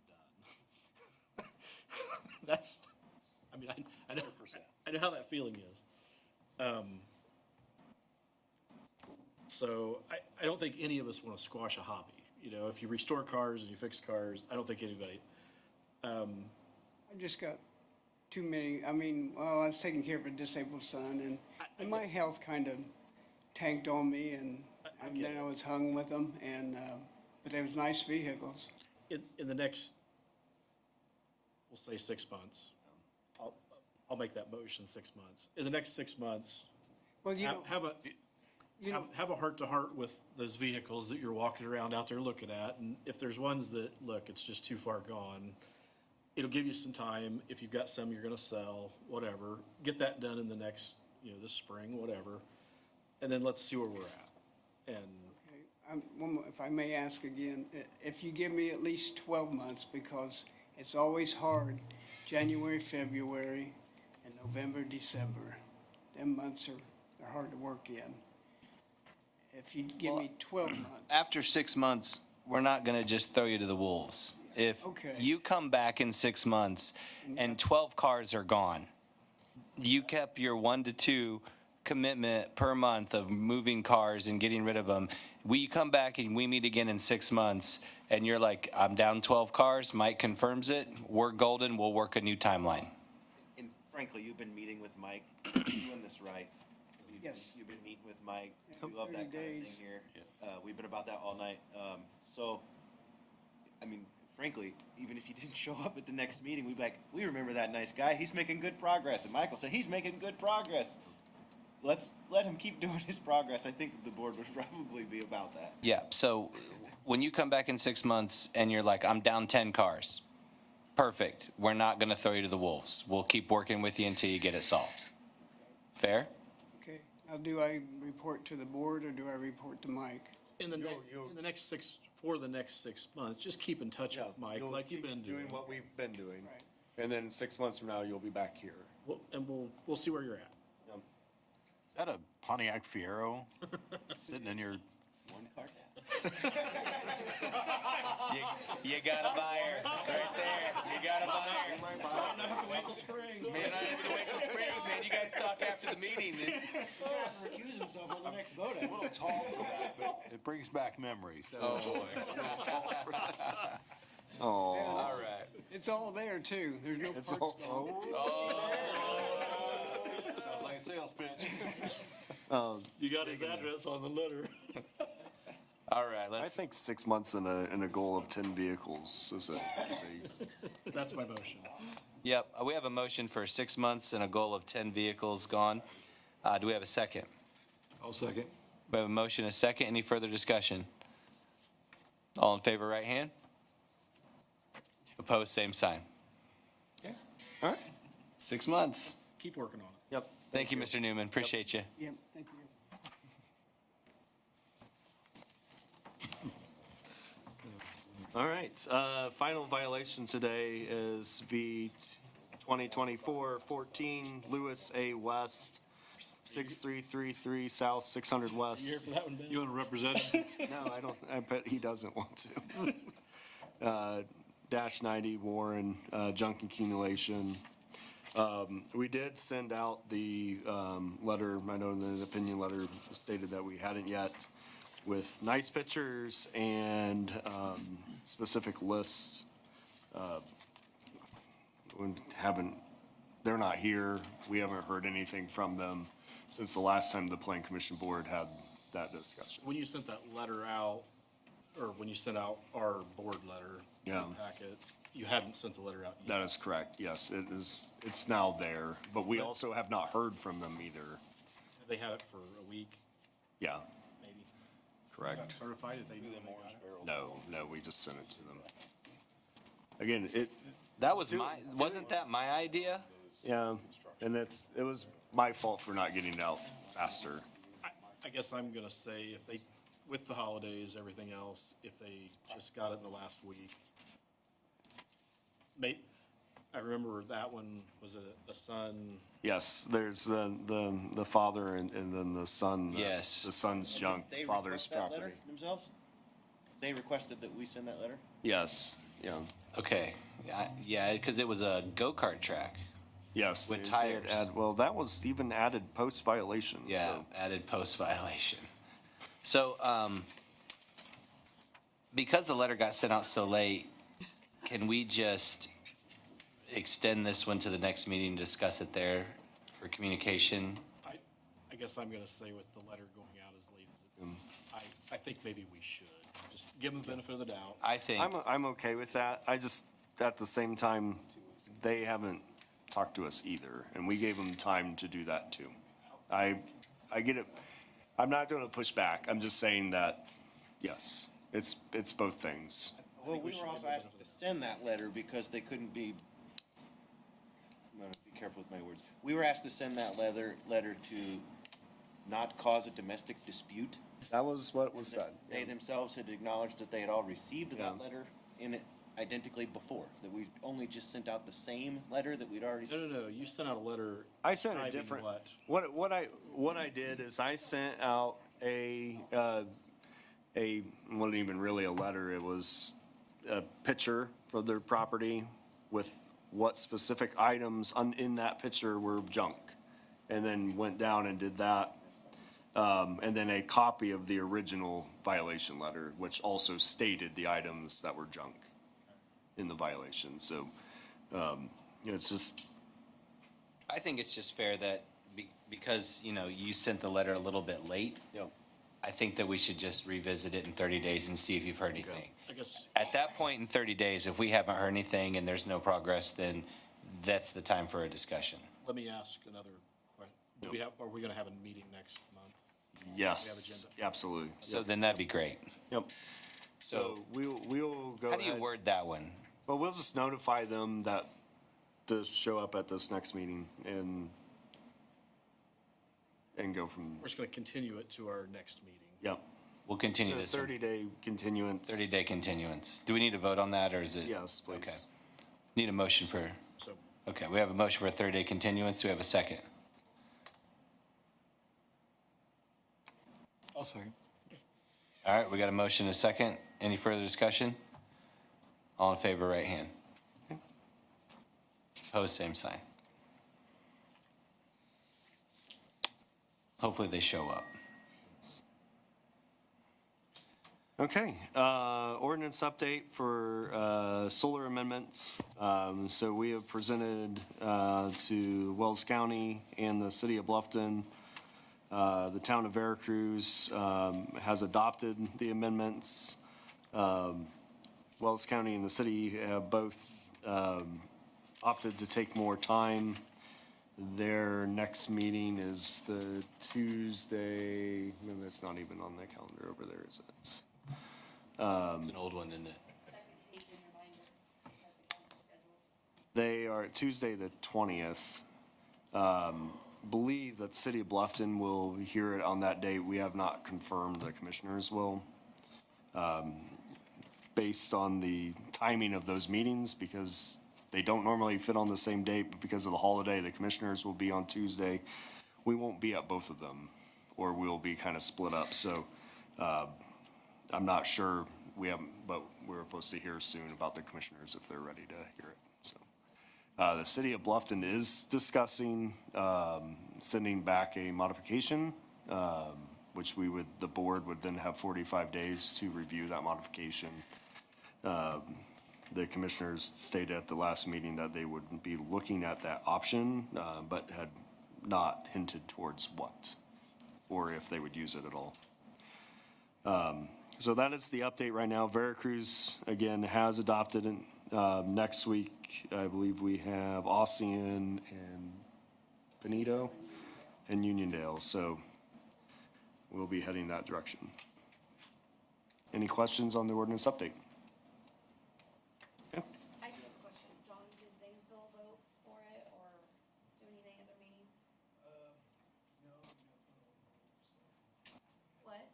done. I know how that feeling is. So I don't think any of us want to squash a hobby. You know, if you restore cars and you fix cars, I don't think anybody. I just got too many, I mean, well, I was taking care of a disabled son, and my health kind of tanked on me, and then I was hung with them, and, but they was nice vehicles. In the next, we'll say 6 months, I'll make that motion 6 months. In the next 6 months, Well, you know, have a heart-to-heart with those vehicles that you're walking around out there looking at, and if there's ones that, look, it's just too far gone, it'll give you some time. If you've got some you're gonna sell, whatever, get that done in the next, you know, this spring, whatever, and then let's see where we're at. And one more, if I may ask again, if you give me at least 12 months, because it's always hard, January, February, and November, December. Them months are hard to work in. If you give me 12 months. After 6 months, we're not going to just throw you to the wolves. If Okay. you come back in 6 months and 12 cars are gone, you kept your 1 to 2 commitment per month of moving cars and getting rid of them. We come back and we meet again in 6 months and you're like, I'm down 12 cars, Mike confirms it, we're golden, we'll work a new timeline. And frankly, you've been meeting with Mike, doing this right. Yes. You've been meeting with Mike. Yeah, We love that 30 kind of thing days. here. We've been about that all night. So, I mean, frankly, even if you didn't show up at the next meeting, we'd be like, we remember that nice guy. He's making good progress. And Michael said, he's making good progress. Let's let him keep doing his progress. I think the board would probably be about that. Yeah, so when you come back in 6 months and you're like, I'm down 10 cars, perfect. We're not going to throw you to the wolves. We'll keep working with you until you get it solved. Fair? Okay, now do I report to the board or do I report to Mike? in the next 6 months, just keep in touch with Mike You'll like you've keep been doing. what we've been doing. And then 6 months from now, you'll be back here. And we'll see where you're at. Is that a Pontiac Fiero sitting in your? One car. You got a buyer right there. You got a buyer. I have to wait till spring. Man, I have to wait till spring, man. You guys talk after the meeting. He's gonna have to recuse himself on the next vote. I'm a little tall for that, but. It brings back memories. Oh, boy. Oh, All right. It's all there too. There's no it's parts. all, Sounds like a sales pitch. You got his address on the letter. All right, I let's, think 6 months and a goal of 10 vehicles is a That's my motion. yep, we have a motion for 6 months and a goal of 10 vehicles gone. Do we have a second? I'll second. We have a motion, a second. Any further discussion? All in favor, right hand? Opposed, same sign. Yeah. All right. 6 months. Keep working on it. Yep. Thank you, Mr. Newman. Appreciate you. Yep, thank you. All right, final violation today is V 2024-14 Lewis A. West, 6333 South 600 West. You here for that one, Ben? You want to represent him? No, I don't, I bet he doesn't want to. Dash 90 Warren, junk accumulation. We did send out the letter, I know the opinion letter stated that we hadn't yet, with nice pictures and specific lists. They're not here. We haven't heard anything from them since the last time the Plan Commission Board had that discussion. When you sent that letter out, or when you sent out our board letter Yeah. packet, you hadn't sent the letter out yet. That is correct, yes, it is, it's now there, but we also have not heard from them either. Have they had it for a week, Yeah, maybe? correct. Certified that they do them orange barrels? No, we just sent it to them. Again, That was wasn't that my idea? yeah, and it was my fault for not getting it out faster. I guess I'm gonna say if they, with the holidays, everything else, if they just got it in the last week. I remember that one was a son. Yes, there's the father and then the son. Yes. The son's junk, They father's request that letter property. themselves? They requested that we send that letter? Yes, yeah, Okay, yeah, because it was a go-kart track. yes. With they had tires. well, that was even added post violation. Yeah, so. added post violation. So, because the letter got sent out so late, can we just extend this one to the next meeting, discuss it there for communication? I guess I'm gonna say with the letter going out as late as it, I think maybe we should, just give them the benefit of the doubt. I think, I'm okay with that. I just, at the same time, they haven't talked to us either, and we gave them time to do that too. I get it. I'm not going to push back. I'm just saying that, yes, it's both things. Well, we were also asked to send that letter because they couldn't be, I'm gonna be careful with my words. We were asked to send that letter to not cause a domestic dispute. That was what was said. They themselves had acknowledged that they had all received that letter in it identically before, that we only just sent out the same letter that we'd already sent. No, you sent out a letter. I sent a describing different, what? what I did is I sent out it wasn't even really a letter, it was a picture for their property with what specific items in that picture were junk. And then went down and did that. And then a copy of the original violation letter, which also stated the items that were junk in the violation. So, it's just. I think it's just fair that because, you sent the letter a little bit late. Yep. I think that we should just revisit it in 30 days and see if you've heard anything. I guess, At that point in 30 days, if we haven't heard anything and there's no progress, then that's the time for a discussion. let me ask another question. Are we gonna have a meeting next month? Yes, absolutely. So then that'd be great. Yep. So we'll go How do you ahead. word that one? Well, we'll just notify them that to show up at this next meeting and go from, We're just gonna continue it to our next meeting. yep. We'll continue So this. one. 30-day continuance. 30-day continuance. Do we need to vote on that, or is it? Yes, please. Okay. Need a motion for, So, okay, we have a motion for a 30-day continuance. Do we have a second? I'll second. All right, we got a motion and a second. Any further discussion? All in favor, right hand. Opposed, same sign. Hopefully they show up. Okay, ordinance update for solar amendments. So we have presented to Wells County and the city of Bluffton. The town of Veracruz has adopted the amendments. Wells County and the city have both opted to take more time. Their next meeting is the Tuesday, no, that's not even on the calendar over there, is it? It's an old one, isn't it? They are Tuesday, the 20th. Believe that the city of Bluffton will hear it on that date. We have not confirmed, the commissioners will. Based on the timing of those meetings, because they don't normally fit on the same date, but because of the holiday, the commissioners will be on Tuesday. We won't be at both of them, or we'll be kind of split up. So I'm not sure, we haven't, but we're supposed to hear soon about the commissioners if they're ready to hear it. So the city of Bluffton is discussing sending back a modification, which the board would then have 45 days to review that modification. The commissioners stated at the last meeting that they would be looking at that option, but had not hinted towards what, or if they would use it at all. So that is the update right now. Veracruz, again, has adopted it. Next week, I believe we have Ossian and Benito and Uniondale, so we'll be heading that direction. Any questions on the ordinance update? Yeah. I do have a question. John, did Zanesville vote for it or do anything at their meeting? What?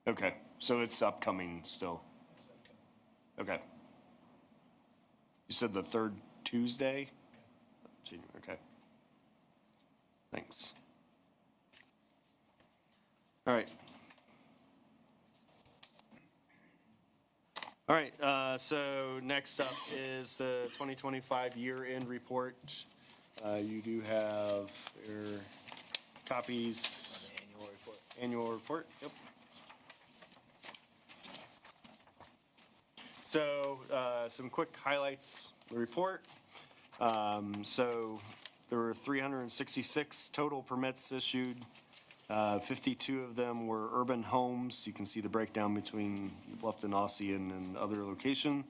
Okay, so it's upcoming still? Okay. You said the third Tuesday? Okay. Thanks. All right. All right, so next up is the 2025 year-end report. You do have your copies. Annual report. Annual report, yep. So, some quick highlights of the report. So, there were 366 total permits issued. 52 of them were urban homes. You can see the breakdown between Bluffton, Ossian, and other location.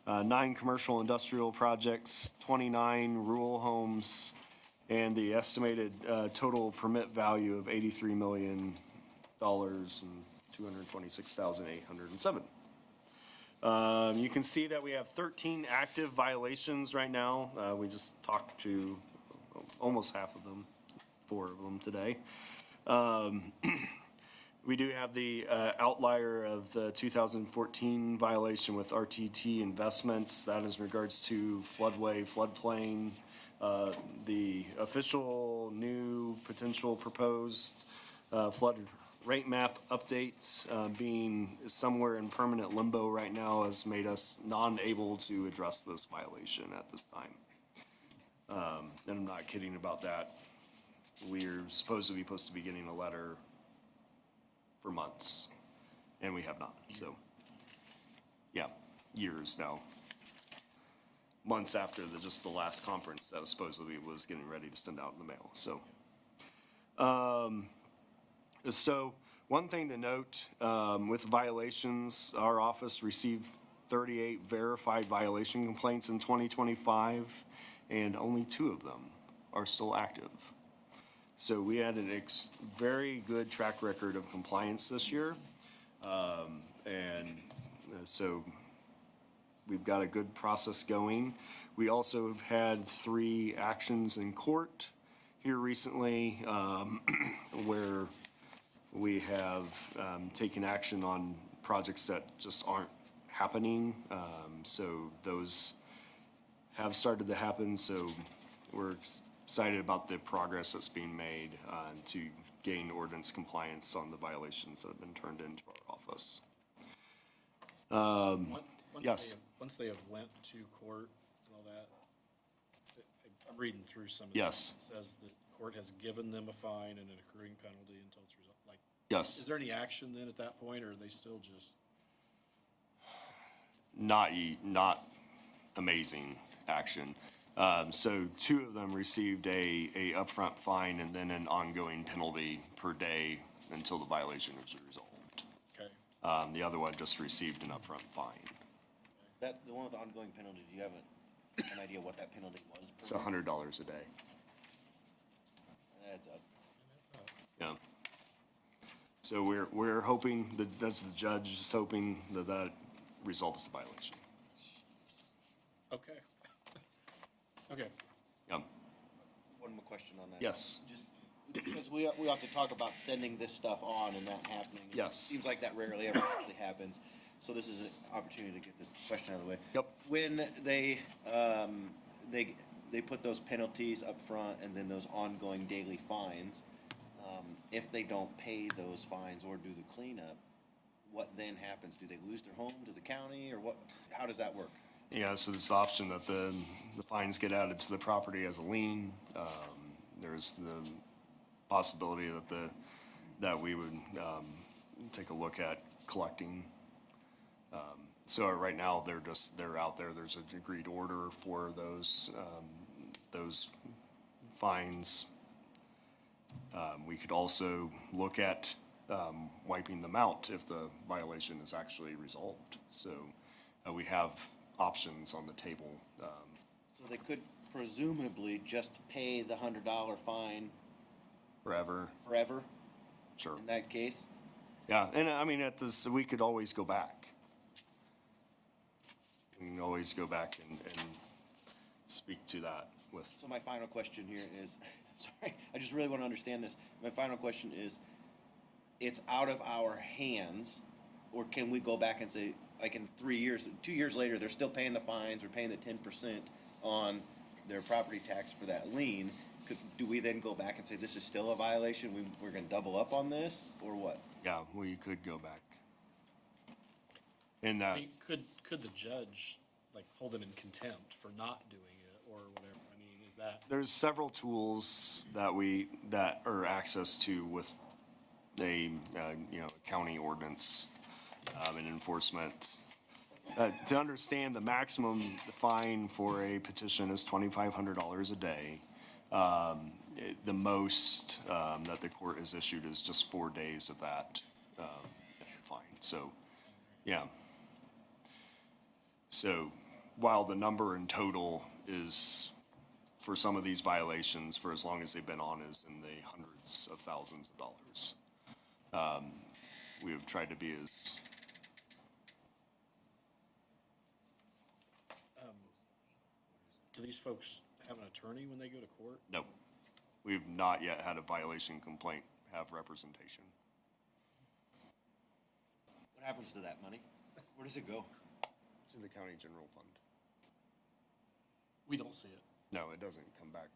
9 commercial industrial projects, 29 rural homes, and the estimated total permit value of $83 million and 226,807. You can see that we have 13 active violations right now. We just talked to almost half of them, 4 of them today. We do have the outlier of the 2014 violation with RTT Investments. That is in regards to floodway, floodplain. The official new potential proposed flood rate map updates being somewhere in permanent limbo right now has made us non-able to address this violation at this time. And I'm not kidding about that. We're supposed to be getting a letter for months, and we have not, so, yeah, years now. Months after just the last conference that was supposedly was getting ready to send out in the mail, so. So, one thing to note, with violations, our office received 38 verified violation complaints in 2025, and only 2 of them are still active. So we had a very good track record of compliance this year. So we've got a good process going. We also have had 3 actions in court here recently where we have taken action on projects that just aren't happening. So those have started to happen. So we're excited about the progress that's being made to gain ordinance compliance on the violations that have been turned into our office. Yes. Once they have went to court and all that, I'm reading through some of Yes. this. It says the court has given them a fine and an accruing penalty until it's resolved. Like, Yes. is there any action then at that point, or are they still just? Not amazing action. So 2 of them received a upfront fine and then an ongoing penalty per day until the violation was resolved. Okay. The other one just received an upfront fine. That, the one with the ongoing penalty, do you have an idea what that penalty was? It's $100 a day. That adds up. Yeah. So we're hoping that's the judge is hoping that resolves the violation. Okay. Okay. Yeah. One more question on that. Yes. Just because we have to talk about sending this stuff on and that happening. Yes. It seems like that rarely ever actually happens. So this is an opportunity to get this question out of the way. Yep. When they put those penalties up front and then those ongoing daily fines, if they don't pay those fines or do the cleanup, what then happens? Do they lose their home to the county, or what? How does that work? Yeah, so there's the option that the fines get added to the property as a lien. There's the possibility that we would take a look at collecting. So right now, they're out there. There's an agreed order for those fines. We could also look at wiping them out if the violation is actually resolved. So we have options on the table. So they could presumably just pay the $100 fine Forever. Sure. In that case? Yeah, and I mean, we could always go back. We can always go back and speak to that with. So my final question here is, sorry, I just really want to understand this. My final question is, it's out of our hands, or can we go back and say, like in 3 years, 2 years later, they're still paying the fines or paying the 10% on their property tax for that lien? Do we then go back and say, this is still a violation, we're gonna double up on this, or what? Yeah, we could go back. And I mean, could the judge like hold them in contempt for not doing it or whatever? I mean, is that? There's several tools that are access to with a, county ordinance, and enforcement. To understand, the maximum fine for a petition is $2,500 a day. The most, that the court has issued is just 4 days of that, fine. So, yeah. So while the number in total is, for some of these violations, for as long as they've been on, is in the hundreds of thousands of dollars, we have tried to be as, Do these folks have an attorney when they go to court? no, we've not yet had a violation complaint have representation. What happens to that money? Where does it go? To the county general fund. We don't see it. No, it doesn't come back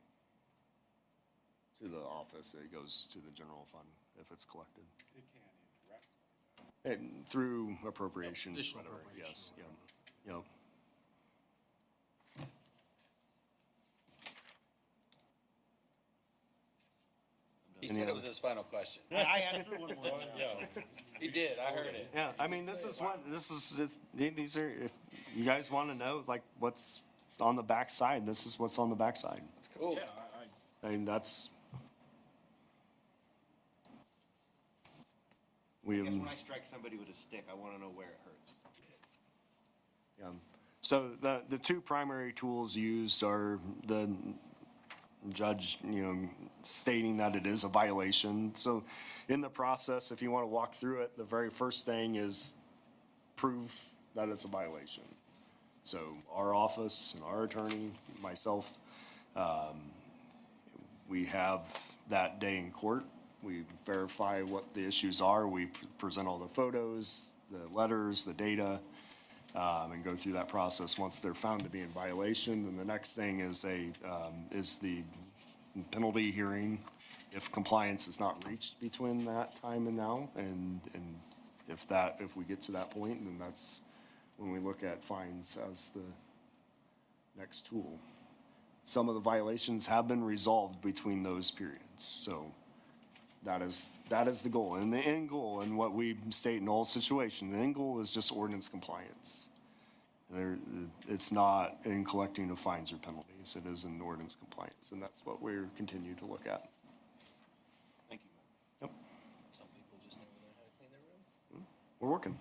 to the office. It goes to the general fund if it's collected. It can indirect. And through appropriations, Additional whatever, appropriations, yes, yep. He said it was his final question. I had to throw one more. Yeah. He did, I heard it. Yeah, I mean, these are, if you guys want to know, like, what's on the backside, this is what's on the backside. It's cool. Yeah, I mean, that's. I guess when I strike somebody with a stick, I want to know where it hurts. Yeah. So the two primary tools used are the judge, stating that it is a violation. So in the process, if you want to walk through it, the very first thing is prove that it's a violation. So our office and our attorney, myself, we have that day in court. We verify what the issues are. We present all the photos, the letters, the data, and go through that process. Once they're found to be in violation, then the next thing is the penalty hearing. If compliance is not reached between that time and now, and if we get to that point, then that's when we look at fines as the next tool. Some of the violations have been resolved between those periods, so that is the goal. And the end goal, and what we state in all situations, the end goal is just ordinance compliance. It's not in collecting of fines or penalties, it is in ordinance compliance, and that's what we're continue to look at. Thank you. Yep, Some people just never learn how to clean their room. we're working.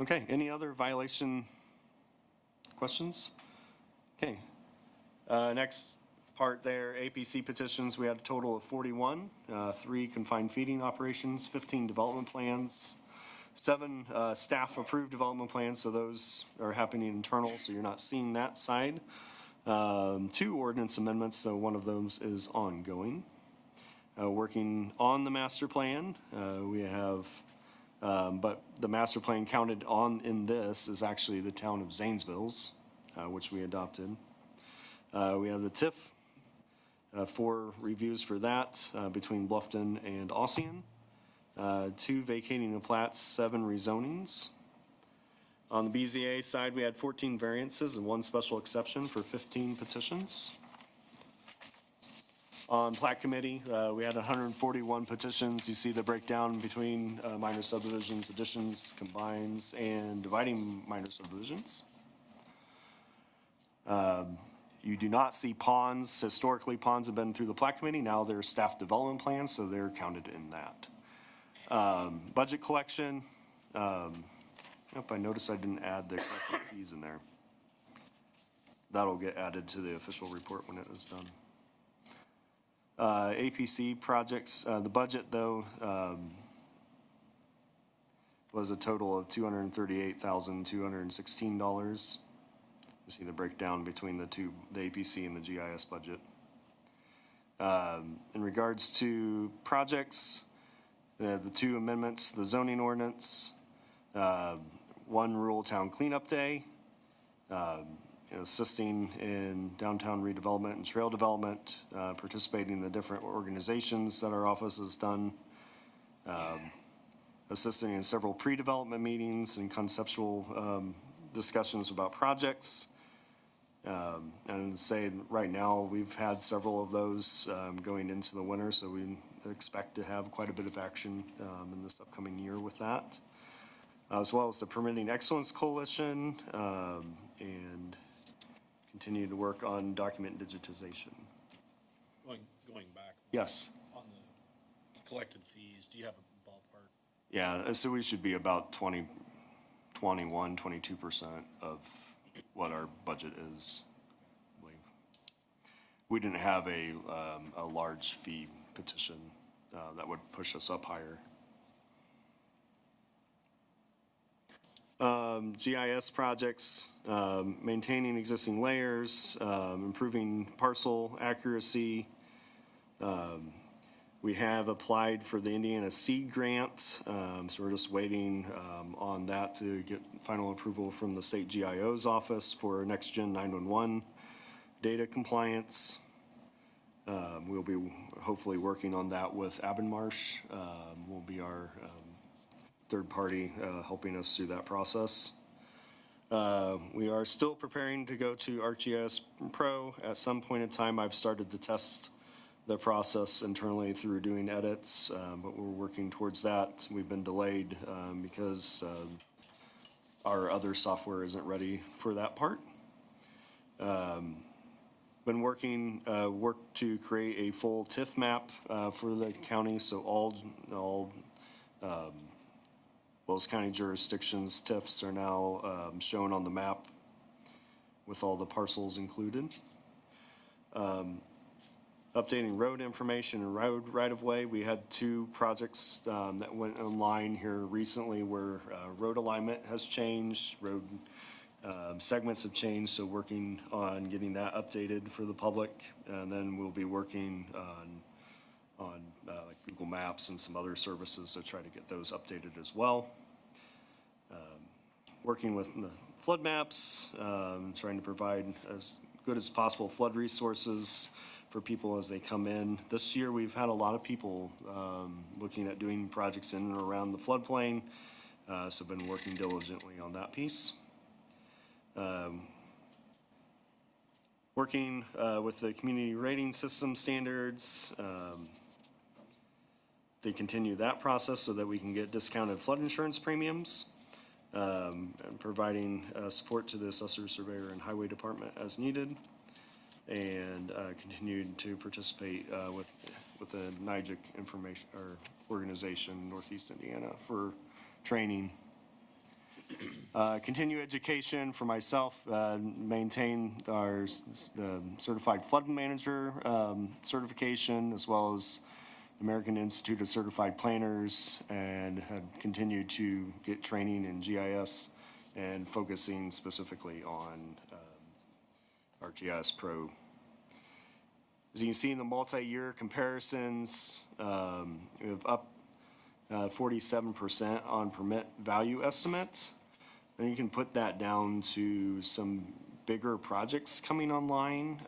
Okay, any other violation questions? Okay, next part there, APC petitions, we had a total of 41, 3 confined feeding operations, 15 development plans, 7 staff-approved development plans, so those are happening internal, so you're not seeing that side. 2 ordinance amendments, so one of those is ongoing. Working on the master plan, we have, but the master plan counted on in this is actually the town of Zanesville's, which we adopted. We have the TIF, 4 reviews for that between Bluffton and Ossian. 2 vacating the plats, 7 rezonings. On the BZA side, we had 14 variances and 1 special exception for 15 petitions. On plat committee, we had 141 petitions. You see the breakdown between minor subdivisions, additions, combines, and dividing minor subdivisions. You do not see ponds. Historically, ponds have been through the plat committee. Now they're staff development plans, so they're counted in that. Budget collection, I noticed I didn't add the collected fees in there. That'll get added to the official report when it is done. APC projects, the budget though, was a total of $238,216. You see the breakdown between the APC and the GIS budget. In regards to projects, the 2 amendments, the zoning ordinance, 1 rural town cleanup day, assisting in downtown redevelopment and trail development, participating in the different organizations that our office has done, assisting in several pre-development meetings and conceptual discussions about projects, And say, right now, we've had several of those going into the winter, so we expect to have quite a bit of action in this upcoming year with that. As well as the Permitting Excellence Coalition, and continue to work on document digitization. Going back. Yes. On the collected fees, do you have a ballpark? Yeah, so we should be about 22% of what our budget is, I believe. We didn't have a large fee petition that would push us up higher. GIS projects, maintaining existing layers, improving parcel accuracy. We have applied for the Indiana Seed Grant, so we're just waiting on that to get final approval from the state GIO's office for Next Gen 911 data compliance. We'll be hopefully working on that with Abbenmarsh. Will be our third party helping us through that process. We are still preparing to go to ArcGIS Pro. At some point in time, I've started to test the process internally through doing edits, but we're working towards that. We've been delayed because our other software isn't ready for that part. Been working to create a full TIF map for the county, so all Wells County jurisdictions TIFs are now shown on the map with all the parcels included. Updating road information and road right-of-way. We had two projects that went online here recently where road alignment has changed, road segments have changed, so working on getting that updated for the public. And then we'll be working on like Google Maps and some other services to try to get those updated as well. Working with the flood maps, trying to provide as good as possible flood resources for people as they come in. This year, we've had a lot of people looking at doing projects in and around the floodplain, so been working diligently on that piece. Working with the community rating system standards, to continue that process so that we can get discounted flood insurance premiums, and providing support to the assessor, surveyor, and highway department as needed, and continued to participate with the NIGIC information or organization, Northeast Indiana, for training. Continue education for myself, maintain the certified flood manager certification, as well as American Institute of Certified Planners, and have continued to get training in GIS and focusing specifically on ArcGIS Pro. As you can see in the multi-year comparisons, we have up 47% on permit value estimates. And you can put that down to some bigger projects coming online.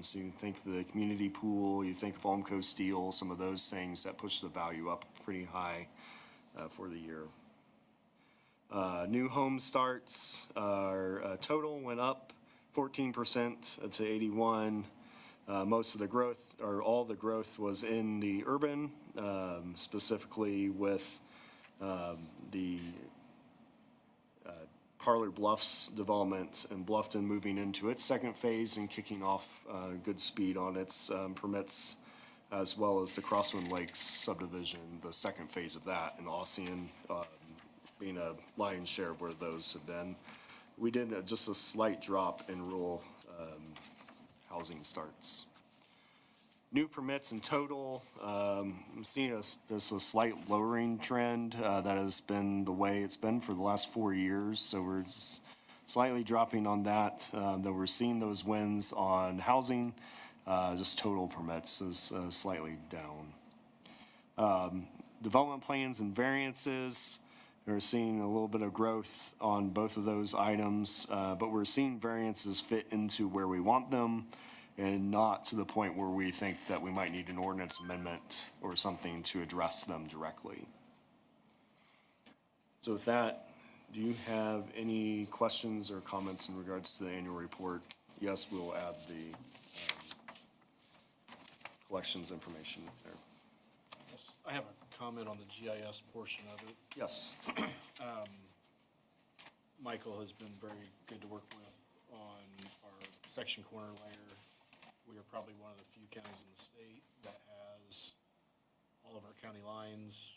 So you think the community pool, you think of Almco Steel, some of those things that push the value up pretty high for the year. New home starts, our total went up 14% to 81. Most of the growth, or all the growth, was in the urban, specifically with the Parlor Bluffs development and Bluffton moving into its second phase and kicking off good speed on its permits, as well as the Crosswind Lakes subdivision, the second phase of that, and Ossian being a lion's share of where those have been. We did just a slight drop in rural housing starts. New permits in total, I'm seeing there's a slight lowering trend that has been the way it's been for the last 4 years. So we're just slightly dropping on that. Though we're seeing those wins on housing, just total permits is slightly down. Development plans and variances, we're seeing a little bit of growth on both of those items, but we're seeing variances fit into where we want them, and not to the point where we think that we might need an ordinance amendment or something to address them directly. So with that, do you have any questions or comments in regards to the annual report yes, we'll add the collections information there. Yes, I have a comment on the GIS portion of it. Yes. Michael has been very good to work with on our section corner layer. We are probably one of the few counties in the state that has all of our county lines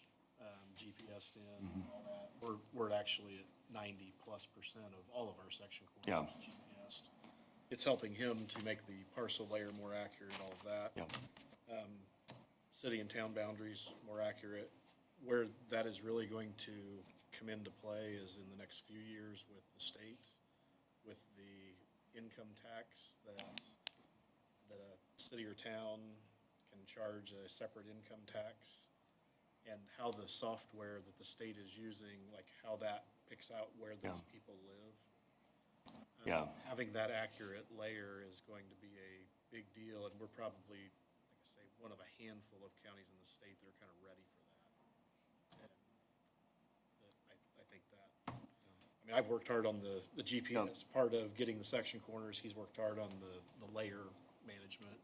GPSed in, all that. We're actually at 90+% of all of our section corners GPSed. It's helping him to make the parcel layer more accurate, all of that. City and town boundaries more accurate. Where that is really going to come into play is in the next few years with the state, with the income tax that a city or town can charge a separate income tax, and how the software that the state is using, like how that picks out where those people live. Having that accurate layer is going to be a big deal, and we're probably, like I say, one of a handful of counties in the state that are kind of ready for that. And I think that, I mean, I've worked hard on the GPS part of getting the section corners. He's worked hard on the layer management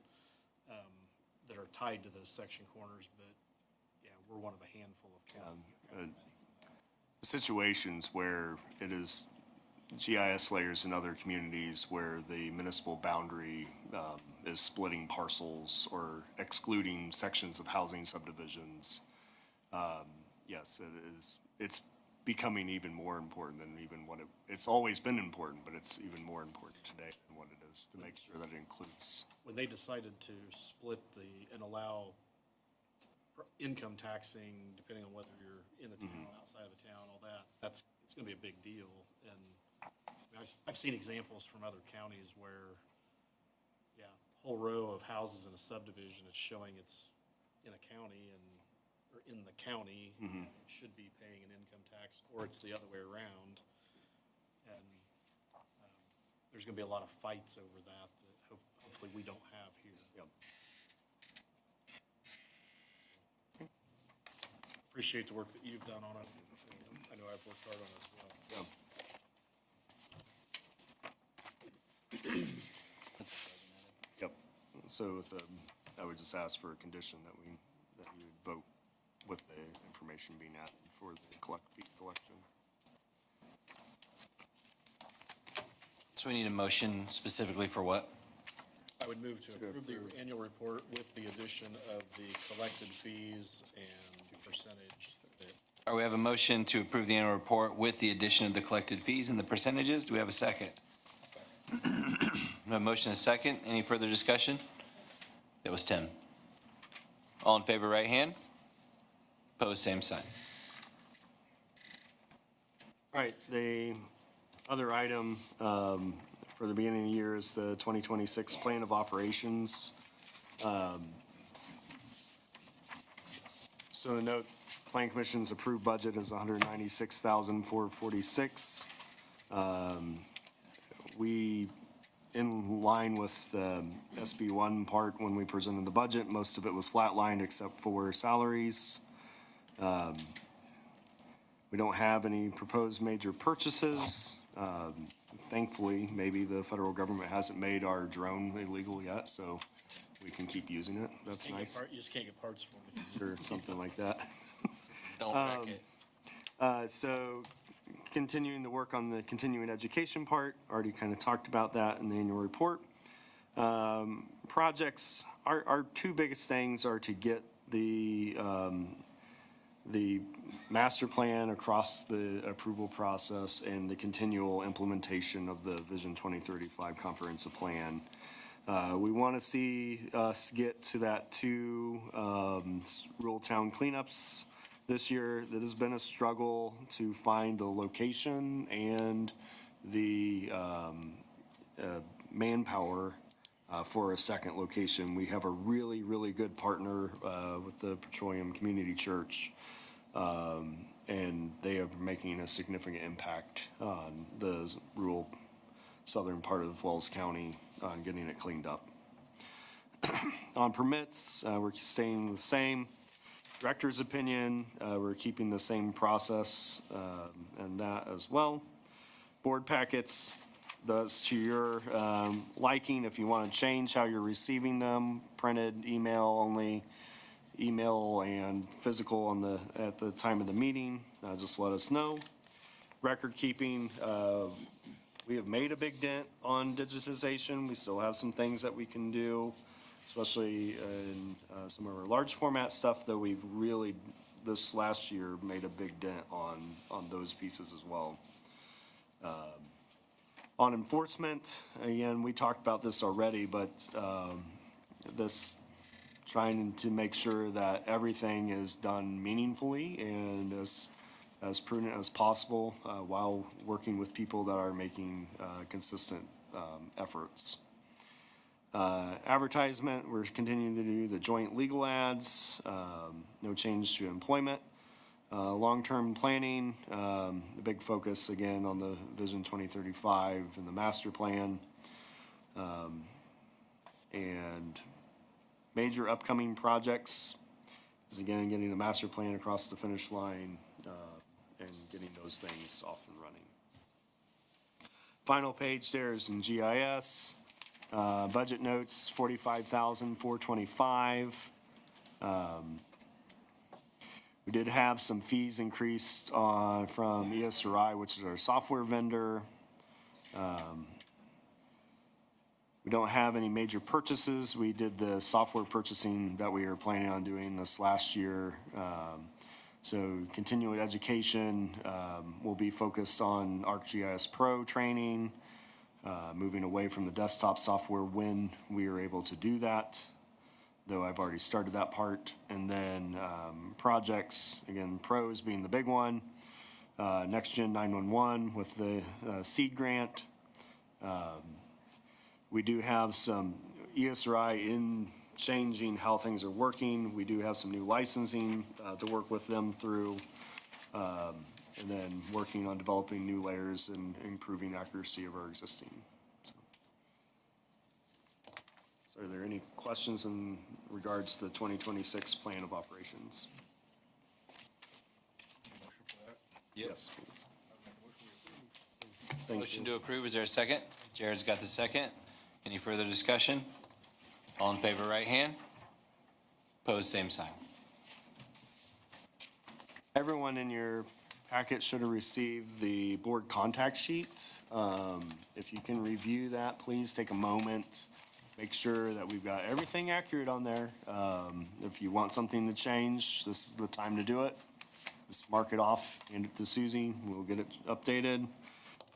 that are tied to those section corners, but yeah, we're one of a handful of counties. Situations where it is GIS layers in other communities where the municipal boundary is splitting parcels or excluding sections of housing subdivisions. Yes, it is. It's becoming even more important than even what it's always been important, but it's even more important today than what it is to make sure that it includes. When they decided to split and allow income taxing, depending on whether you're in a town, outside of a town, all that, it's gonna be a big deal. And I've seen examples from other counties where, whole row of houses in a subdivision, it's showing it's in a county or in the county, should be paying an income tax, or it's the other way around. And there's gonna be a lot of fights over that hopefully we don't have here. Appreciate the work that you've done on it. I know I've worked hard on it as well. Yep. So I would just ask for a condition that you would vote with the information being added for the fee collection. So we need a motion specifically for what? I would move to approve the annual report with the addition of the collected fees and percentage. Or we have a motion to approve the annual report with the addition of the collected fees and the percentages. Do we have a second? A motion and a second. Any further discussion? That was Tim. All in favor, right hand. Opposed, same sign. All right, the other item for the beginning of the year is the 2026 Plan of Operations. So the note, Plan Commission's approved budget is $196,446. We, in line with SB 1 part when we presented the budget, most of it was flatlined except for salaries. We don't have any proposed major purchases. Thankfully, maybe the federal government hasn't made our drone illegal yet, so we can keep using it. That's nice. You just can't get parts for it. Sure, something like that. Don't wreck it. So continuing the work on the continuing education part, already kind of talked about that in the annual report. Projects, our two biggest things are to get the master plan across the approval process and the continual implementation of the Vision 2035 comprehensive plan. We want to see us get to that 2 rural town cleanups this year. That has been a struggle to find the location and the manpower for a second location. We have a really, really good partner with the Petroleum Community Church, and they are making a significant impact on the rural southern part of Wells County on getting it cleaned up. On permits, we're staying the same. Director's opinion, we're keeping the same process and that as well. Board packets, those to your liking. If you want to change how you're receiving them, printed, email only, email and physical at the time of the meeting, just let us know. Record keeping, we have made a big dent on digitization. We still have some things that we can do, especially in some of our large format stuff, though we've really, this last year, made a big dent on those pieces as well. On enforcement, again, we talked about this already, but this trying to make sure that everything is done meaningfully and as prudent as possible while working with people that are making consistent efforts. Advertisement, we're continuing to do the joint legal ads, no change to employment. Long-term planning, the big focus again on the Vision 2035 and the master plan. And major upcoming projects is again getting the master plan across the finish line and getting those things off and running. Final page there is in GIS. Budget notes, $45,425. We did have some fees increased from ESRI, which is our software vendor. We don't have any major purchases. We did the software purchasing that we were planning on doing this last year. So continuing education will be focused on ArcGIS Pro training, moving away from the desktop software when we are able to do that, though I've already started that part. And then projects, again, pros being the big one, Next Gen 911 with the seed grant. We do have some ESRI in changing how things are working. We do have some new licensing to work with them through, and then working on developing new layers and improving accuracy of our existing. So are there any questions in regards to the 2026 plan of operations? Yes, please. Thank Motion you. to approve, is there a second? Jared's got the second. Any further discussion? All in favor, right hand. Opposed, same sign. Everyone in your packet should have received the board contact sheet. If you can review that, please take a moment. Make sure that we've got everything accurate on there. If you want something to change, this is the time to do it. Just mark it off, hand it to Susie, we'll get it updated.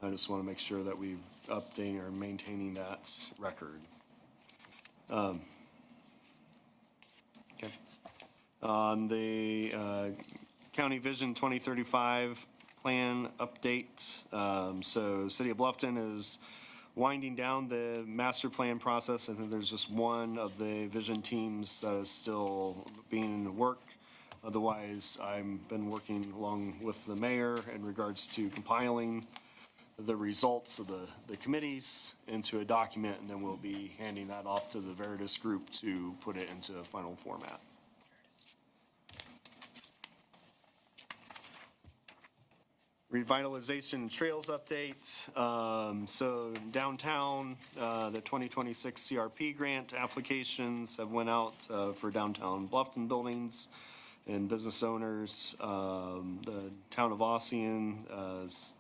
I just want to make sure that we've updating or maintaining that record. Okay. On the County Vision 2035 plan update, so City of Bluffton is winding down the master plan process. I think there's just one of the vision teams that is still being worked. Otherwise, I've been working along with the mayor in regards to compiling the results of the committees into a document, and then we'll be handing that off to the Veritas group to put it into a final format. Revitalization trails update. So downtown, the 2026 CRP grant applications have went out for downtown Bluffton buildings and business owners. The town of Ossian has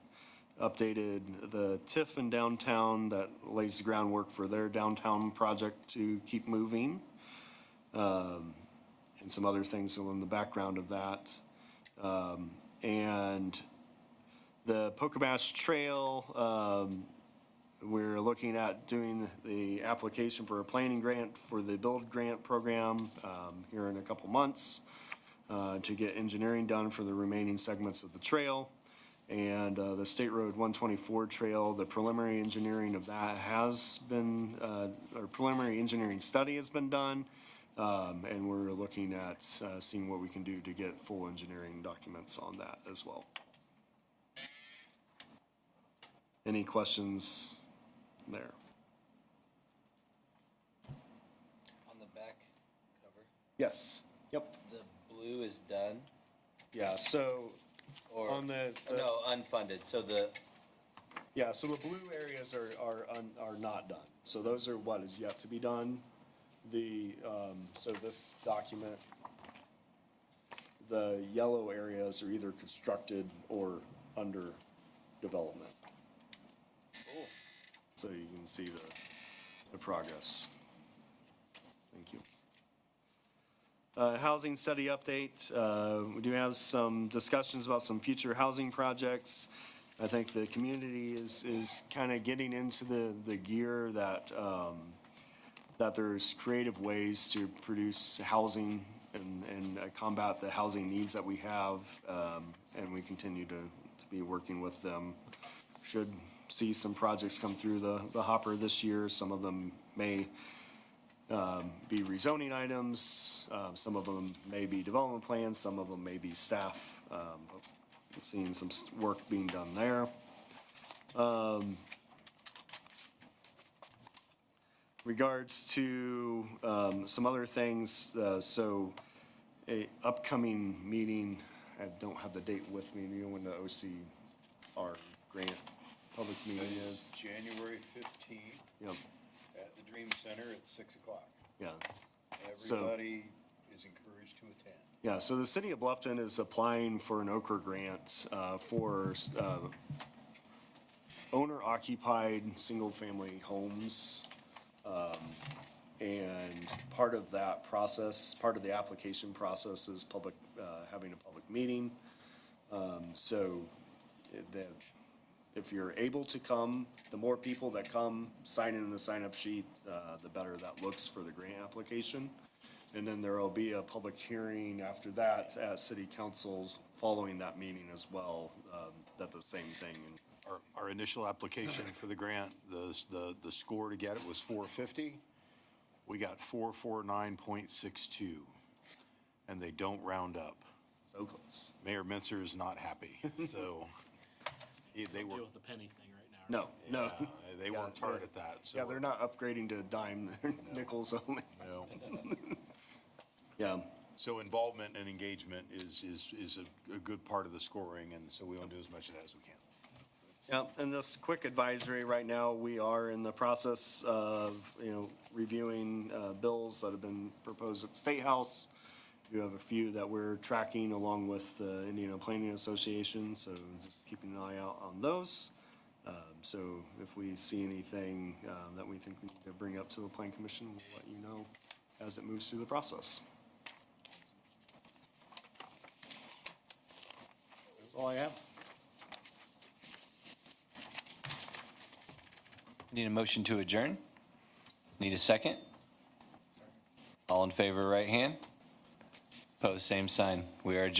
updated the TIF in downtown that lays the groundwork for their downtown project to keep moving. And some other things in the background of that. And the Pocomash Trail, we're looking at doing the application for a planning grant for the Build Grant program here in a couple months to get engineering done for the remaining segments of the trail. And the State Road 124 trail, the preliminary engineering of that has been, or preliminary engineering study has been done. And we're looking at seeing what we can do to get full engineering documents on that as well. Any questions there? On the back cover, Yes. Yep. the blue is done, Yeah, so or? on the No, unfunded, so the Yeah, so the blue areas are not done. So those are what is yet to be done. So this document, the yellow areas are either constructed or under development. So you can see the progress. Thank you. Housing study update. We do have some discussions about some future housing projects. I think the community is kind of getting into the gear that there's creative ways to produce housing and combat the housing needs that we have. And we continue to be working with them. Should see some projects come through the hopper this year. Some of them may be rezoning items. Some of them may be development plans. Some of them may be staff. Seeing some work being done there. Regards to some other things, so a upcoming meeting, I don't have the date with me, you know when the OCR grant public meeting is? January 15th. Yep. At the Dream Center at 6 o'clock. Yeah. Everybody is encouraged to attend. Yeah, so the city of Bluffton is applying for an Ochre grant for owner-occupied, single-family homes. And part of that process, part of the application process is having a public meeting. If you're able to come, the more people that come, sign in the sign-up sheet, the better that looks for the grant application. And then there will be a public hearing after that at city council following that meeting as well, that the same thing. Our initial application for the grant, the score to get it was 450. We got 449.62, and they don't round up. So close. Mayor Mincer is not happy, so they Deal were, with the penny thing right now. No. they worked hard at that, so. Yeah, they're not upgrading to dime, nickels only. No. Yeah. So involvement and engagement is a good part of the scoring, and so we want to do as much of that as we can. Yeah, and this quick advisory, right now, we are in the process of, reviewing bills that have been proposed at the State House. We have a few that we're tracking along with the Indiana Planning Association, so just keeping an eye out on those. So if we see anything that we think we need to bring up to the Plan Commission, we'll let you know as it moves through the process. That's all I have. Need a motion to adjourn? Need a second? All in favor, right hand? Opposed, same sign. We are adjourned.